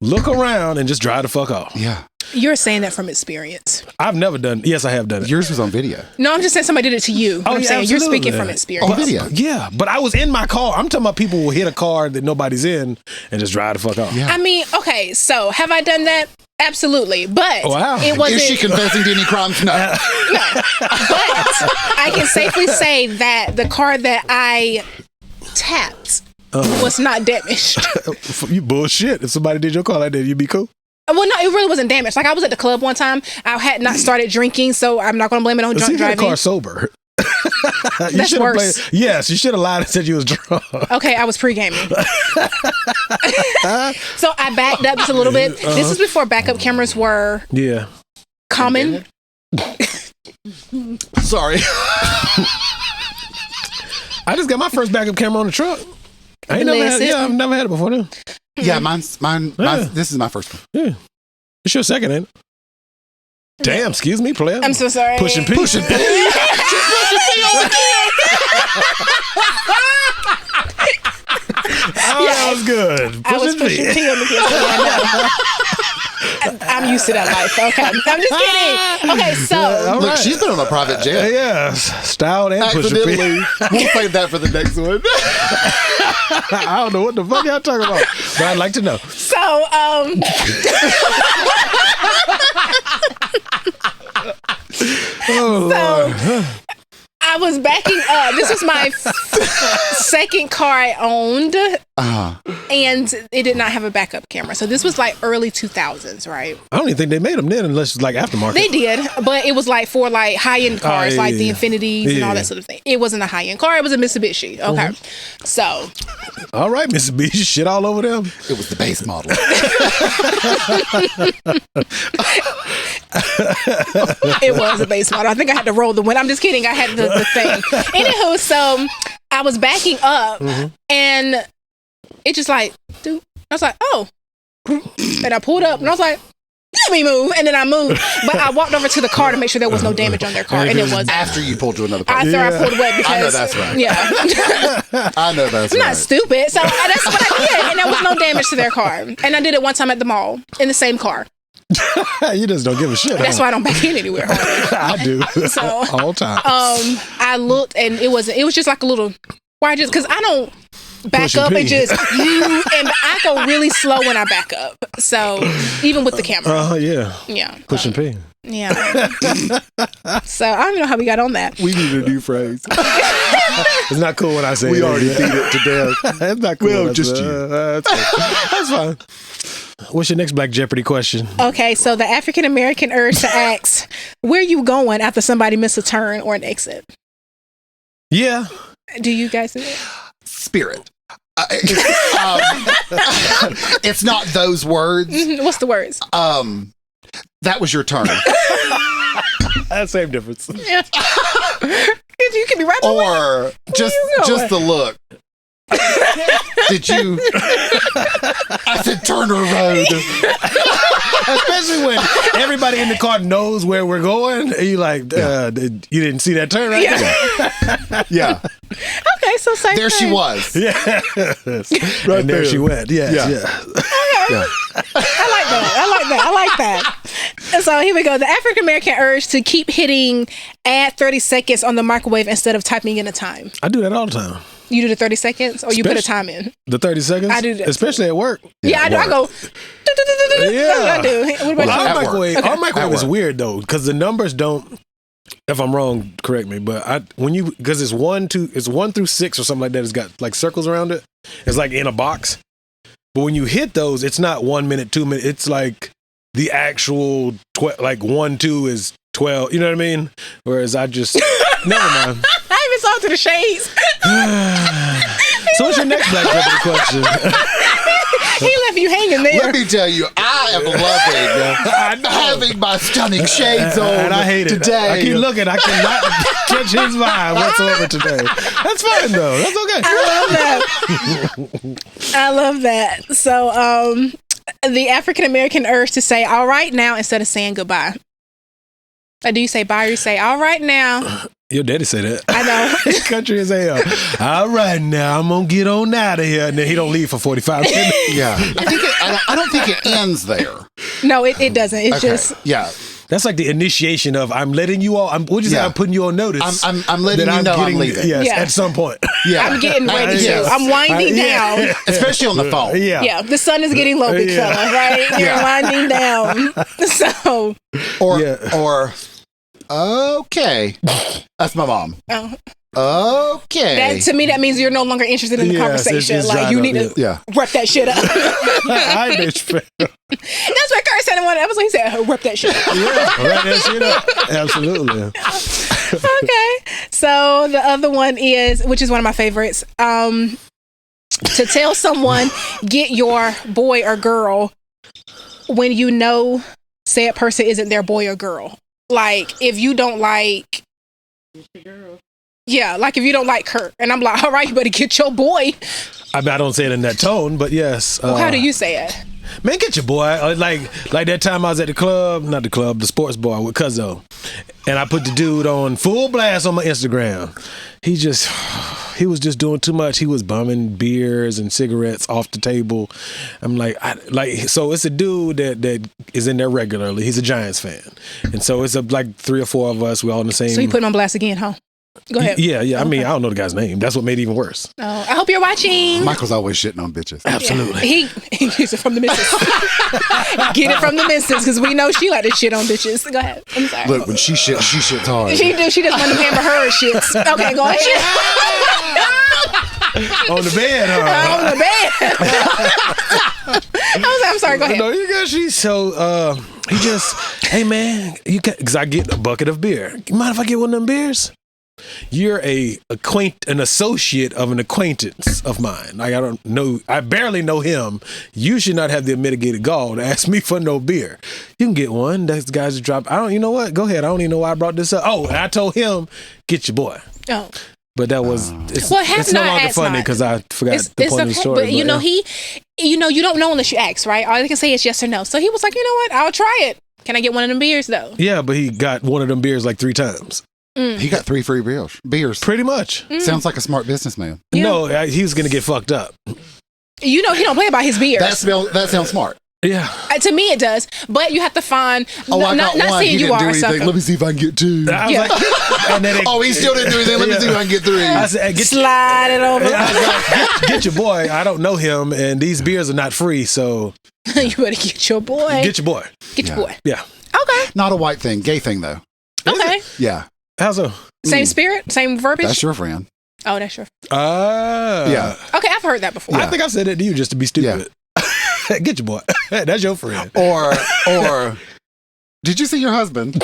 look around, and just drive the fuck off. Yeah. You're saying that from experience. I've never done. Yes, I have done it. Yours was on video. No, I'm just saying somebody did it to you. I'm saying you're speaking from experience. On video. Yeah, but I was in my car. I'm talking about people will hit a car that nobody's in and just drive the fuck off. Yeah. I mean, okay, so have I done that? Absolutely, but Wow. it wasn't. Is she confessing to any crimes? No. But I can safely say that the car that I tapped was not damaged. You bullshit. If somebody did your car like that, you'd be cool. Well, no, it really wasn't damaged. Like, I was at the club one time. I had not started drinking, so I'm not going to blame it on drunk driving. Car sober. That's worse. Yes, you should have lied and said you was drunk. Okay, I was pre-gaming. So I backed up just a little bit. This is before backup cameras were common. Sorry. I just got my first backup camera on the truck. I've never had it before then. Yeah, mine. This is my first one. Yeah. It's your second, ain't it? Damn, excuse me, player. I'm so sorry. Pushing P. Pushing P. That was good. I was pushing P on the I'm used to that life. Okay. I'm just kidding. Okay, so. Look, she's been on a private jet. Yeah, styled and pushing P. We'll save that for the next one. I don't know what the fuck y'all talking about, but I'd like to know. So, Lord. I was backing up. This was my second car I owned, and it did not have a backup camera. So this was like early 2000s, right? I don't even think they made them then, unless it's like aftermarket. They did, but it was like for like high-end cars, the Infinities and all that sort of thing. It wasn't a high-end car. It was a Mitsubishi. Okay, so. All right, Mitsubishi, shit all over them. It was the base model. It was a base model. I think I had to roll the window. I'm just kidding. I had the thing. Anywho, so I was backing up and it just like, dude, I was like, oh. And I pulled up and I was like, let me move. And then I moved. But I walked over to the car to make sure there was no damage on their car. And it wasn't. After you pulled to another car. After I pulled away because. I know that's right. Yeah. I know that's I'm right. not stupid. So that's what I did. And there was no damage to their car. And I did it one time at the mall in the same car. You just don't give a shit. That's why I don't back in anywhere. I do. So all time. I looked and it was just like a little. Why just because I don't back Pushing up P. and just and I go really slow when I back up. So even with the camera. Yeah. Pushing P. Yeah. So I don't even know how we got on that. We need a new phrase. It's not cool when I say we it. already beat it to death. It's not cool. Well, just you. That's fine. What's your next Black Jeopardy question? Okay, so the African American urge to ask, where you going after somebody miss a turn or an exit? Yeah. Do you guys do that? Spirit. It's not those words. What's the words? That was your turn. Same difference. Yeah. You can be right by Or just the look. Did you? I said Turner Road. Especially when everybody in the car knows where we're going. And you like, you didn't see that turn, right? Yeah. Okay, so same there thing. she was. Yeah. Right and there she went. Yeah. Yeah. I like that. And so here we go. The African American urge to keep hitting add 30 seconds on the microwave instead of typing in a time. I do that all the time. You do the 30 seconds or you put a time in? The 30 seconds? I do that. Especially at work. Yeah, I do. I go. That's what I do. What about you? Our microwave is weird though, because the numbers don't. If I'm wrong, correct me. But because it's 1 through 6 or something like that. It's got like circles around it. It's like in a box. But when you hit those, it's not 1 minute, 2 minutes. It's like the actual 1, 2 is 12. You know what I mean? Whereas I just never mind. I even saw to the shades. So what's your next Black Jeopardy question? He left you hanging there. Let me tell you, I am loving having my stunning shades on and I hate it today. I keep looking. I cannot catch his vibe whatsoever today. That's fine though. That's okay. I love that. So the African American urge to say all right now instead of saying goodbye. Do you say bye or you say all right now? Your daddy say that. I know. Country as hell. All right, now I'm gonna get on out of here, and then he don't leave for 45 minutes. Yeah. I don't think it ends there. No, it doesn't. It's Okay. just Yeah. That's like the initiation of I'm letting you all. What'd you say? Yeah. I'm putting you on notice. I'm letting you know I'm leaving. Yes, Yeah. at some point. Yeah. I'm getting ready to. Yes. I'm winding down. Especially on the phone. Yeah. Yeah, the sun is getting low, big Yeah. fella, right? You're Yeah. winding down. So, Or okay. That's my mom. uh, Okay. that to me, that means you're no longer interested in the Yes, conversation. it's Like, dried you up, need to Yeah. rep that shit up. I bitch. That's what Kurt said in one episode. He said, rep that shit up. Yeah, right that shit up. Absolutely. Okay. So the other one is, which is one of my favorites, to tell someone, get your boy or girl when you know said person isn't their boy or girl. Like, if you don't like, yeah, like if you don't like Kurt, and I'm like, all right, you better get your boy. I mean, I don't say it in that tone, but yes. Well, how do you say it? Man, get your boy. Like that time I was at the sports bar with Cuzzo. And I put the dude on full blast on my Instagram. He was just doing too much. He was bumming beers and cigarettes off the table. I'm like, so it's a dude that is in there regularly. He's a Giants fan. And so it's like 3 or 4 of us. We're all in the same. So you put him on blast again, huh? Go ahead. Yeah. I mean, I don't know the guy's name. That's what made it even worse. Oh, I hope you're watching. Michael's always shitting on bitches. Absolutely. Yeah. He gets it from the missus. Get it from the missus, because we know she like to shit on bitches. Go ahead. I'm sorry. Look, when she shits hard. She just want to pamper her shits. Okay, go ahead. On the bed, huh? On the bed. I'm sorry, go ahead. No, you got she. So he just, hey man, you can, because I get a bucket of beer. You mind if I get one of them beers? You're an associate of an acquaintance of mine. Like, I barely know him. You should not have the mitigated gall to ask me for no beer. You can get one. That's the guys that drop. You know what? Go ahead. I don't even know why I brought this up. Oh, and I told him, get your boy. Oh. But that was, it's no not, longer funny because I forgot the point of the story. But you know, you don't know unless you ask, right? All I can say is yes or no. So he was like, you know what? I'll try it. Can I get one of them beers though? Yeah, but he got one of them beers like 3 times. He got 3 free beers. Pretty much. Sounds like a smart businessman. Yeah. No, he was going to get fucked up. You know, he don't play about his beers. That sounds smart. Yeah. To me, it does. But you have to find. Oh, I got one. saying He you didn't do are or anything. something. Let me see if I can get 2. I was like, and then He still didn't do anything. Let me see if I can get 3. I said, Slide it over. I was like, get your boy. I don't know him, and these beers are not free, so You better get your boy. get your boy. Get your boy. Yeah. Okay. Not a white thing. Gay thing, though. Okay. Yeah. How's so? Same spirit, same verbiage. That's your friend. Oh, that's your. Yeah. Okay, I've heard that before. I think I've said that to you just to be stupid. Get your boy. That's your friend. Or did you see your husband?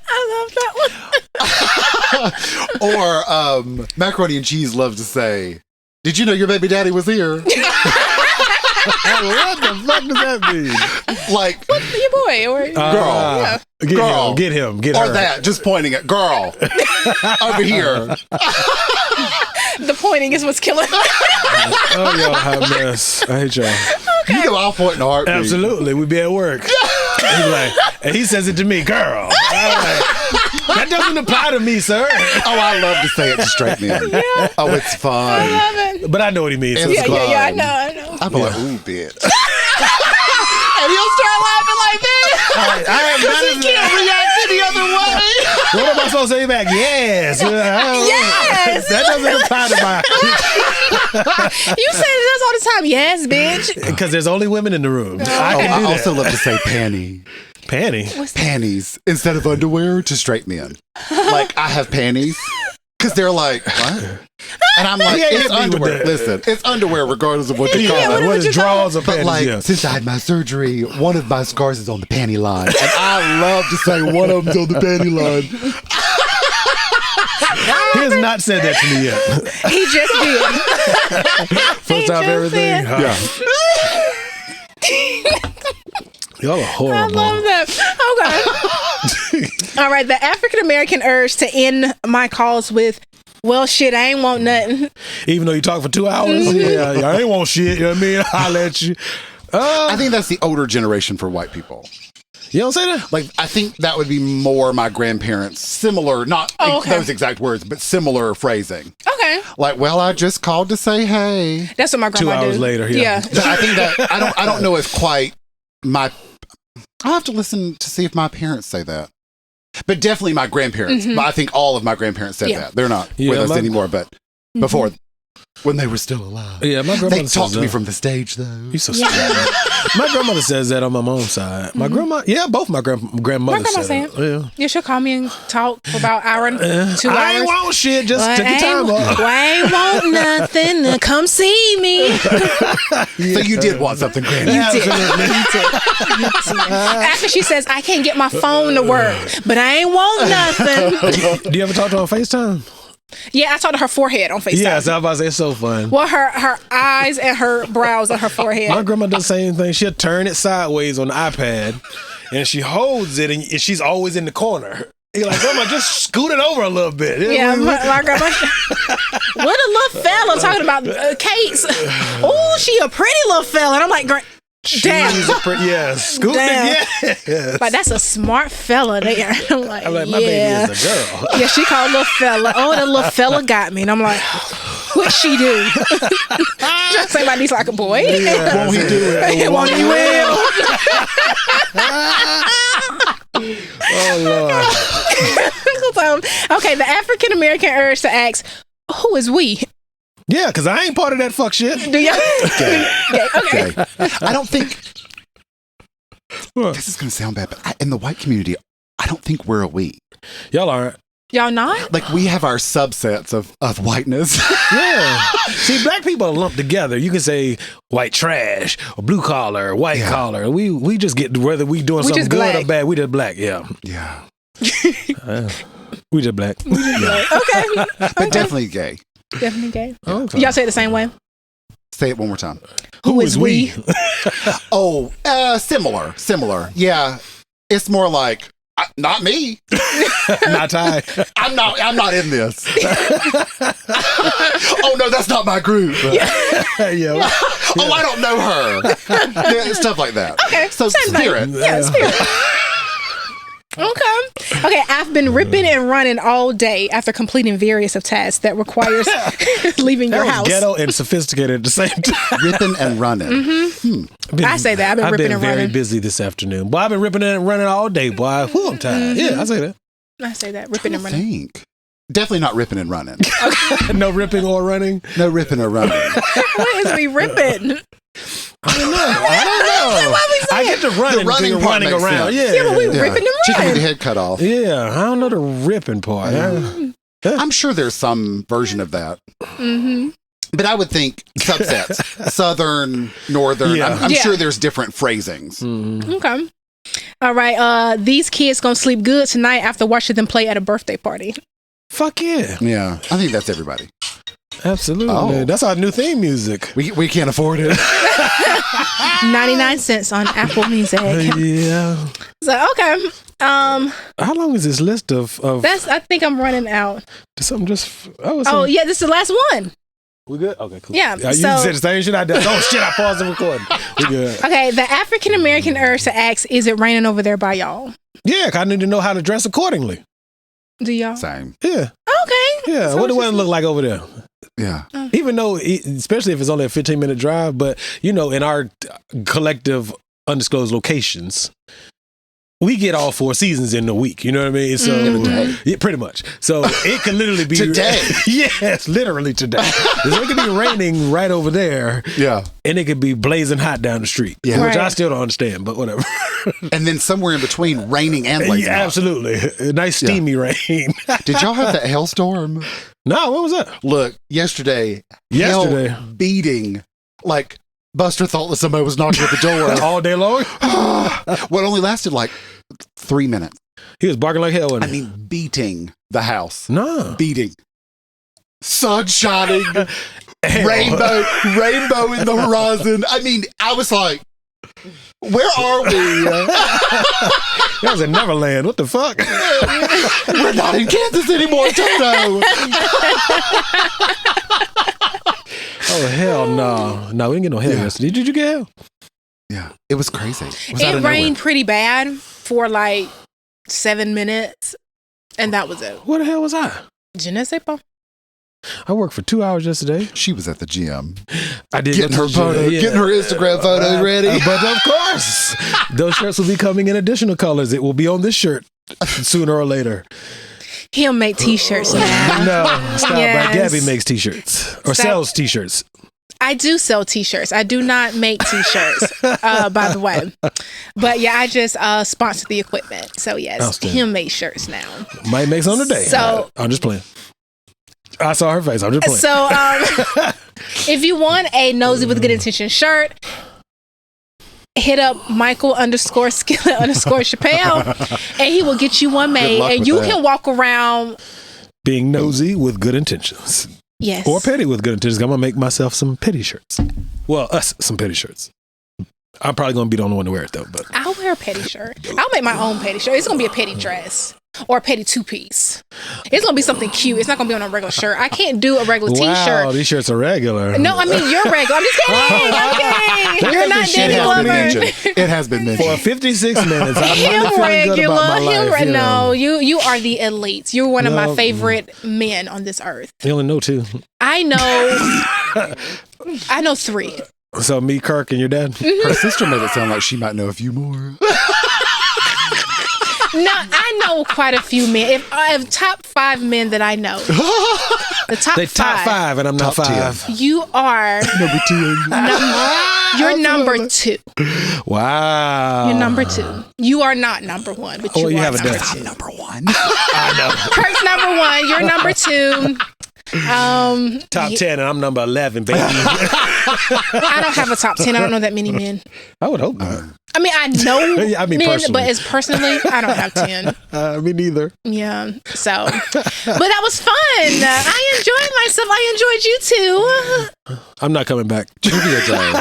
I love that one. Or Macaroni and Cheese loves to say, did you know your baby daddy was here? What the fuck does that mean? Like, Your boy or girl. Get Girl. him. Get Or her. that, just pointing at girl. Over here. the pointing is what's killing. Oh, y'all hot mess. I hate y'all. You know I'll point in a heartbeat. Absolutely. We be at work. He's like, and he says it to me, girl. That doesn't apply to me, sir. Oh, I love to say it to straight men. Yeah. Oh, it's fun. I love it. But I know what he means. So It's it's fun. cool. Yeah, I know. I'm like, ooh, bitch. And he'll start laughing like that. I am He can't react any other way. What am I supposed to say back? Yes. Yes. That doesn't apply to my. You say this all the time. Yes, bitch. Because there's only women in the room. I Oh, can I do also that. love to say panty. Panty. Panties instead of underwear to straight men. Like, I have panties. Because they're like, what? And I'm like, Yeah, hit it's me with underwear. that. Listen, it's underwear regardless of what you call Yeah, it. what is draws or But panties? like, Yeah. since I had my surgery, one of my scars is on the panty line. And I love to say one of them's on the panty line. He has not said that to me yet. He just did. First time just everything. said. Y'all are I horrible. love that. Okay. All right. The African American urge to end my calls with, well, shit, I ain't want nothing. Even though you talk for 2 hours, yeah, I ain't want shit. You know what I mean? I'll let you. I think that's the older generation for white people. You don't say that? Like, I think that would be more my grandparents. Similar, not those exact words, but similar phrasing. Okay. Like, well, I just called to say hey. That's what my grandma 2 hours later, yeah. But I think that I don't know if quite my. I'll have to listen to see if my parents say that. But definitely my grandparents. But I think all of my grandparents said that. They're not with us anymore, but before, when they were still alive. Yeah, my grandmother They talked to me from the stage, though. You're so stupid. My grandmother says that on my mom's side. My grandma, both my grandmothers say it. Yeah, she'll call me and talk for about an hour and 2 hours. I ain't want shit, just take your time off. I ain't want nothing to come see me. So you did want something, Granny. You did. After she says, I can't get my phone to work, but I ain't want nothing. Do you ever talk to her on FaceTime? Yeah, I talked to her forehead on FaceTime. Yeah, so I was about to say, it's so fun. Well, her eyes and her brows and her forehead. My grandma does the same thing. She'll turn it sideways on the iPad, and she holds it, and she's always in the corner. You're like, Grandma, just scoot it over a little bit. Yeah, my grandma. What a little fella talking about Kate's. Oh, she a pretty little fella. And I'm like, damn. Scoot Damn. it. Yes. But that's a smart fella there. I'm like, my baby is a girl. Yeah, she called little fella. Oh, that little fella got me. And I'm like, what'd she do? Just say my niece like a boy. Yeah, Won't he do it? Won't he will? Oh, Lord. Okay, the African American urge to ask, who is we? Yeah, because I ain't part of that fuck shit. Do you? Okay. I don't think. This is going to sound bad, but in the white community, I don't think we're a we. Y'all aren't. Y'all not? Like, we have our subsets of whiteness. Yeah. See, black people are lumped together. You can say white trash or blue collar or white collar. We just get whether we doing something good black. or bad. We just black. Yeah. Yeah. We just black. Okay. But definitely gay. Definitely gay. Okay. Y'all say it the same way? Say it one more time. Who is we? Similar. Yeah. It's more like, not me. Not Ty. I'm not in this. Oh no, that's not my group. Yeah. Oh, I don't know her. Yeah, stuff like that. Okay. So same spirit. thing. Yeah, spirit. Okay, I've been ripping and running all day after completing various of tasks that requires leaving your house. Ghetto and sophisticated at the same time. Ripping and running. I say that. I've been ripping and running. I've been very busy this afternoon. Boy, I've been ripping and running all day, boy. Whew, I'm tired. Yeah, I say that. I say that. Ripping and running. Think. Definitely not ripping and running. No ripping or running? No ripping or running. What is we ripping? I don't know. I get to run The running part running makes around. sense. Yeah, Yeah, but we ripping and Chicken with running. the head cut off. Yeah, I don't know the ripping part. I'm sure there's some version of that. But I would think subsets. Southern, northern. Yeah. I'm sure there's different phrasings. Okay. All right. These kids gonna sleep good tonight after watching them play at a birthday party. Fuck yeah. Yeah. I think that's everybody. Absolutely. Oh. That's our new theme music. We can't afford it. 99 cents on Apple Music. Yeah. So, okay. How long is this list of I think I'm running out. something just Oh, yeah, this is the last one. We good? Okay, cool. Yeah, You so- said the same shit I did. Oh shit, I paused the recording. We good. Okay, the African American urge to ask, is it raining over there by y'all? Yeah, 'cause I need to know how to dress accordingly. Do y'all? Same. Yeah. Okay. Yeah. So What do it's it look like over there? Yeah. Even though, especially if it's only a 15-minute drive, but in our collective undisclosed locations, we get all 4 seasons in a week. You know what I mean? So yeah, pretty much. So it can literally be Today. Yes, literally today. So it could be raining right over there. Yeah. And it could be blazing hot down the street. Yeah. Which I Right. still don't understand, but whatever. And then somewhere in between, raining and blazing Yeah, hot. absolutely. A nice steamy rain. Did y'all have that hailstorm? No, what was that? Look, yesterday, Yesterday. hell beating. Like, Buster thought that somebody was knocking at the door. All day long? Well, it only lasted like 3 minutes. He was barking like hell. Wasn't I he? mean, beating the house. No. Beating. Sun shining. Hell. Rainbow in the horizon. I mean, I was like, where are we? That was in Neverland. What the fuck? We're not in Kansas anymore, Toto. Oh, hell no. No, we didn't get no hell yesterday. Did you get hell? Yeah, it was crazy. It rained pretty bad for like 7 minutes, and that was it. Where the hell was I? Je ne sais pas. I worked for 2 hours yesterday. She was at the gym. I did getting her Instagram photos ready. But of course, those shirts will be coming in additional colors. It will be on this shirt sooner or later. He'll make t-shirts now. No, Style by Gabby makes t-shirts or sells t-shirts. I do sell t-shirts. I do not make t-shirts, by the way. But yeah, I just sponsored the equipment. So yes, he'll make shirts now. Might make some today. So I'm just playing. I saw her face. I'm just playing. So if you want a Nosey with Good Intention shirt, hit up Michael_Skillet_Chappelle and he will get you one made. And you can walk around being nosy with good intentions. Yes. Or petty with good intentions. I'm going to make myself some petty shirts. Well, us some petty shirts. I'm probably going to be the only one to wear it though. But I'll wear a petty shirt. I'll make my own petty shirt. It's going to be a petty dress. Or a petty 2-piece. It's gonna be something cute. It's not gonna be on a regular shirt. I can't do a regular t-shirt. Wow, these shirts are regular. No, I mean you're regular. I'm just kidding. I'm kidding. You're not Danny Glover. It has been mentioned. For 56 minutes, I'm him really feeling good about my life. No, you are the elite. You're one of my favorite men on this earth. You only know 2. I know 3. So me, Kirk, and your dad. Her sister made it sound like she might know a few more. No, I know quite a few men. If I have top 5 men that I know, the top 5. Top 5, and I'm not 5. You are number 2. You're number 2. Wow. You're number 2. You are not number 1, but you have a number dad. 2. I'm number 1. I know. Kirk's number 1. You're number 2. Top 10, and I'm number 11, baby. I don't have a top 10. I don't know that many men. I would hope not. I mean, I know men, personally. but as personally, I don't have 10. Me neither. Yeah. So, but that was fun. I enjoyed myself. I enjoyed you too. I'm not coming back. Trivia day.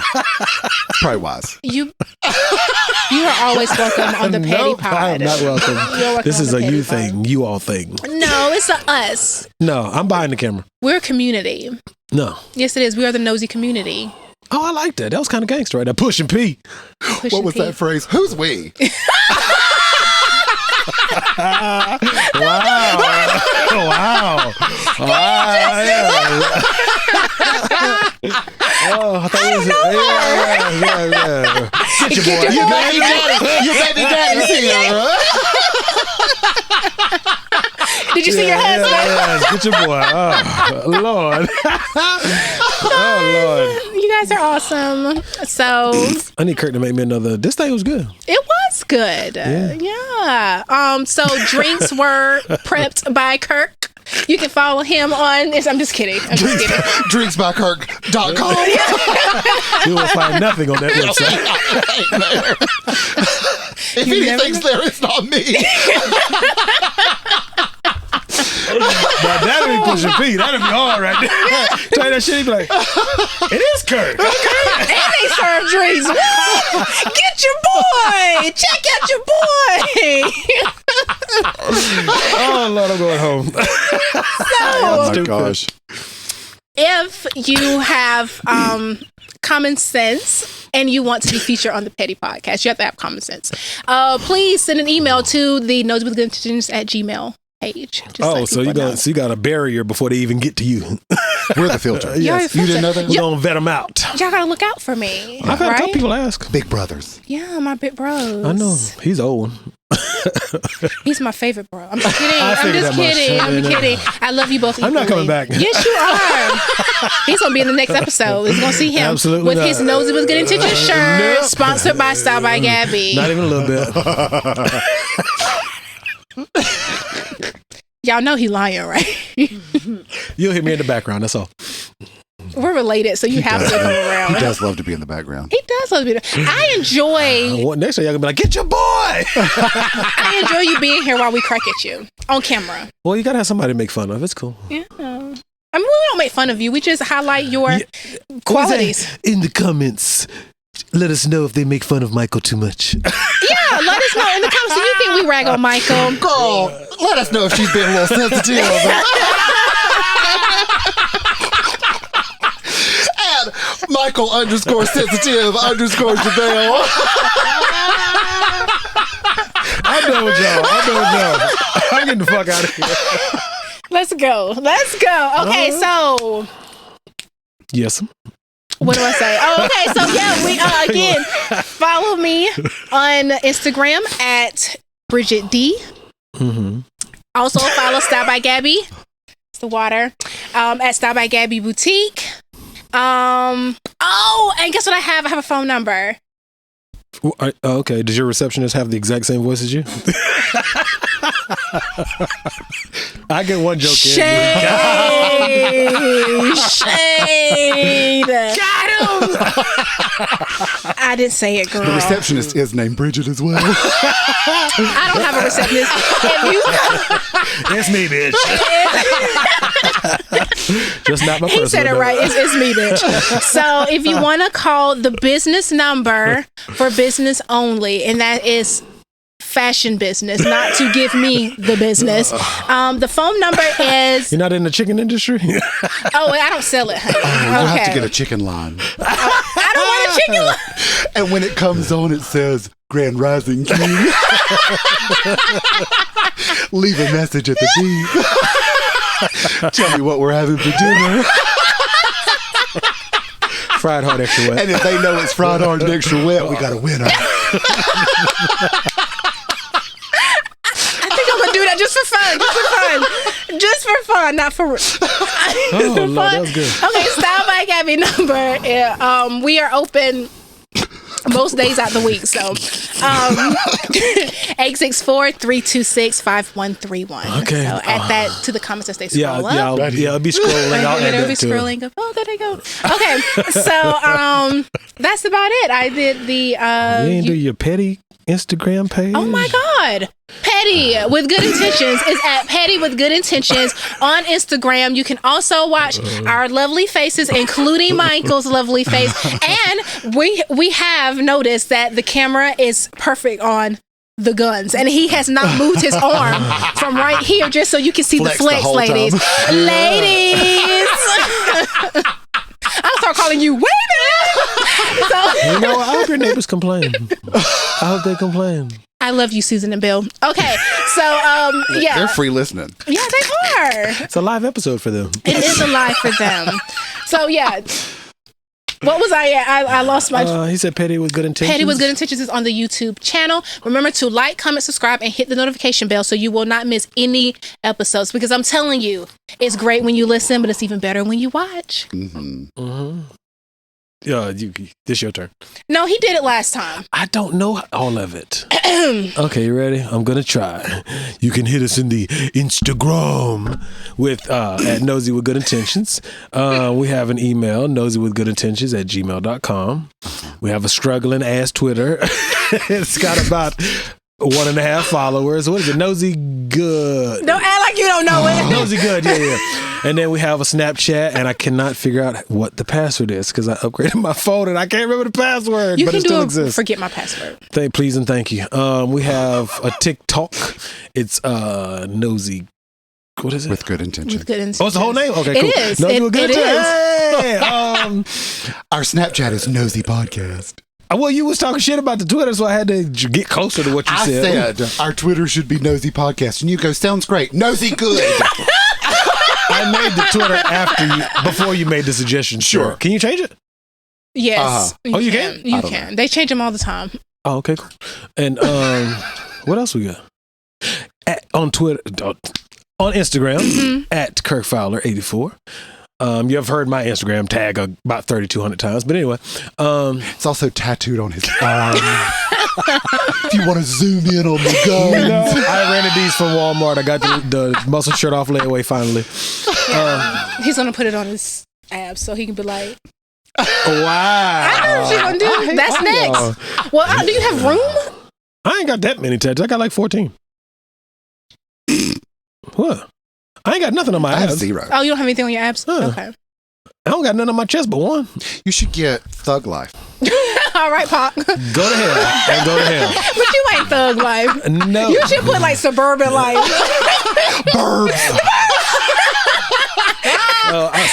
Probably wise. You are always welcome on the Petty Pod. I'm not welcome. This is a you Pod. thing, you all thing. No, it's a us. No, I'm behind the camera. We're a community. No. Yes, it is. We are the Nosey community. Oh, I like that. That was kind of gangster right there. Pushing P. What was that phrase? Who's we? Wow. Wow. Oh, I thought it was yeah. Get your boy. You baby daddy's here, bro. Did you see your husband? Yes, get your boy. Oh, Lord. Oh, Lord. You guys are awesome. So I need Kirk to make me another. This thing was good. it was good. Yeah. So drinks were prepped by Kirk. You can follow him on. I'm just kidding. Drinksbykirk.com. You will find nothing on that website. If anything's there, it's not me. Now that'll be pushing P. That'll be hard right there. Tell you that shit, he be like, it is Kirk. And they serve drinks. Get your boy. Check out your boy. Oh, Lord, I'm going home. Oh my gosh. If you have common sense and you want to be featured on the Petty Podcast, you have to have common sense. Please send an email to the nosewithgoodintentions@gmail.com page. So you got a barrier before they even get to you. We're the filter. Yes. You didn't know that? We're going to vet them out. Y'all gotta look out for me. I've had a couple people ask. Big brothers. Yeah, my big bros. I know. He's old. He's my favorite bro. I'm just kidding. I'm kidding. I love you both equally. I'm not coming back. Yes, you are. He's gonna be in the next episode. We're gonna see him Absolutely with his Nosey with Good Intention shirt, sponsored by Style by Gabby. Not even a little bit. Y'all know he lying, right? You'll hear me in the background. That's all. We're related, so you have to come around. He does love to be in the background. He does love to be there. I enjoy. Next time y'all gonna be like, get your boy. I enjoy you being here while we crack at you on camera. Well, you gotta have somebody to make fun of. It's cool. Yeah. I mean, we don't make fun of you. We just highlight your qualities. In the comments, let us know if they make fun of Michael too much. Yeah, let us know in the comments. Do you think we rag on Michael? Girl, let us know if she's being a little sensitive. And Michael _sensitive_Janelle. I'm done with y'all. I'm getting the fuck out of here. Let's go. Okay, so Yes. what do I say? Oh, okay. So yeah, we again follow me on Instagram at Bridget D. Mm-hmm. Also follow Style by Gabby. It's the water. At Style by Gabby Boutique. And guess what I have? I have a phone number. Okay. Does your receptionist have the exact same voice as you? I get one joke in. Shade. Got him. I didn't say it, girl. The receptionist is named Bridget as well. I don't have a receptionist. It's me, bitch. Just not my personal. He said it right. It's me, bitch. So if you want to call the business number for business only, and that is fashion business, not to give me the business. The phone number is... You're not in the chicken industry? I don't sell it, honey. You'll have to get a chicken line. I don't want a chicken line. And when it comes on, it says Grand Rising King. Leave a message at the beep. Tell me what we're having for dinner. Fried hard extra wet. And if they know it's fried hard and extra wet, we got a winner. I think I'm gonna do that just for fun, not for real. Oh, Lord, that was good. Okay, Style by Gabby number. We are open most days out the week, so 864-326-5131. Okay. So add that to the comments as they scroll up. I'll be scrolling. I'll add It'll be that to it. scrolling up. Oh, there they go. Okay, so that's about it. I did the you didn't do your petty Instagram page? Oh my God. Petty with Good Intentions is at Petty with Good Intentions on Instagram. You can also watch our lovely faces, including Michael's lovely face. And we have noticed that the camera is perfect on the guns, and he has not moved his arm from right here just so you can see the flex, ladies. Ladies. I'll start calling you women. So, you know, I hope your neighbors complain. I hope they complain. I love you, Susan and Bill. Okay, so yeah, they're free listening. Yeah, they are. It's a live episode for them. It is a live for them. So yeah. What was I at? I lost my... He said Petty with Good Intentions. Petty with Good Intentions is on the YouTube channel. Remember to like, comment, subscribe, and hit the notification bell so you will not miss any episodes. Because I'm telling you, it's great when you listen, but it's even better when you watch. Mm-hmm. Mm-hmm. Yeah, this your turn. No, he did it last time. I don't know all of it. Okay, you ready? I'm gonna try. You can hit us in the Instagram with at Nosey with Good Intentions. We have an email, noseywithgoodintentions@gmail.com. We have a struggling ass Twitter. It's got about 1.5 followers. What is it? Nosey Good. Don't act like you don't know it. Nosey Good, yeah. And then we have a Snapchat, and I cannot figure out what the password is because I upgraded my phone and I can't remember the password. You but can it still exists. Forget my password. Please and thank you. We have a TikTok. It's Nosey. What is it? With Good Intentions. With Good Intentions. Oh, it's the whole name? Okay, cool. It is. Nosey with Good It Intentions. is. Hey, our Snapchat is Nosey Podcast. well, you was talking shit about the Twitter, so I had to get closer to what you said. I said our Twitter should be Nosey Podcast, and you go, sounds great. Nosey Good. I made the Twitter before you made the suggestion. Sure. Can you change it? Yes. Oh, you can? You can. They change them all the time. Oh, okay, cool. And what else we got? On Twitter, on Instagram, at KirkFowler84. You have heard my Instagram tag about 3,200 times, but anyway. It's also tattooed on his arm. If you want to zoom in on the guns. You know, I rented these from Walmart. I got the muscle shirt off layaway finally. He's going to put it on his abs so he can be like... Wow. I know what you're going to do. That's next. Well, do you have room? I ain't got that many tattoos. I got like 14. What? I ain't got nothing on my I have abs. 0. Oh, you don't have anything on your abs? Okay. I don't got nothing on my chest but one. You should get Thug Life. All right, Pop. Go to hell. And go to hell. But you ain't Thug Life. No. You should put like Suburban Life. Burbs.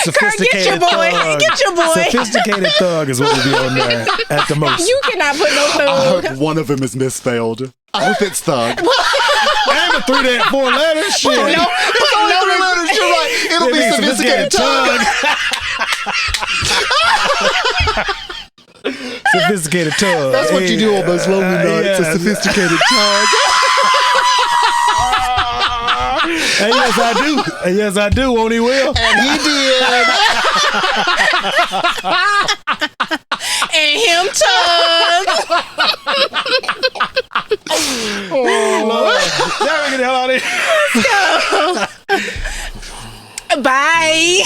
Sophisticated get your boy. thug. Get your boy. Sophisticated thug is what would be on there at the most. You cannot put no I thug. hope one of them is misspelled. I hope it's thug. Damn it, 4 letters. Shit. No, It's only 3 letters. You're right. It'll It be means sophisticated tug. Sophisticated tug. That's what you do on those lonely nights. A sophisticated tug. And yes, I do. And yes, I do. Won't he will? And he did. And him tug. Now we get the hell out of here. Bye.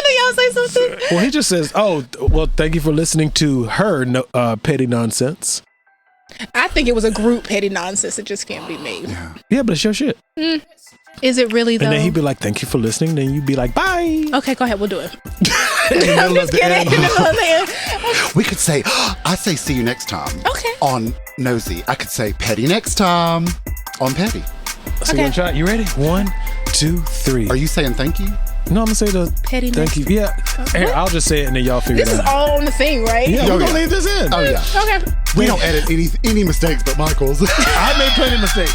No, y'all say something. Well, he just says, thank you for listening to her petty nonsense. I think it was a group petty nonsense. It just can't be me. Yeah, but it's your shit. Is it really though? And then he'd be like, thank you for listening. Then you'd be like, bye. Okay, go ahead. We'll do it. I'm just kidding. We could say, I say see you next time. Okay. On Nosey. I could say petty next time on petty. So you want to try it? You ready? 1, 2, 3. Are you saying thank you? No, I'm going to say the Petty thank you. Yeah. Here, I'll just say it and then y'all figure This it is out. all on the thing, right? Yeah, Oh, we're going to yeah. leave this in. Oh, yeah. Okay. We don't edit any mistakes but Michael's. I made plenty of mistakes.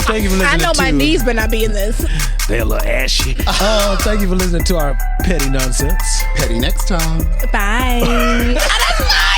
Thank you for listening I know to my knees better not be in this. They're a little ashy. Thank you for listening to our petty nonsense. Petty next time. Bye. That's not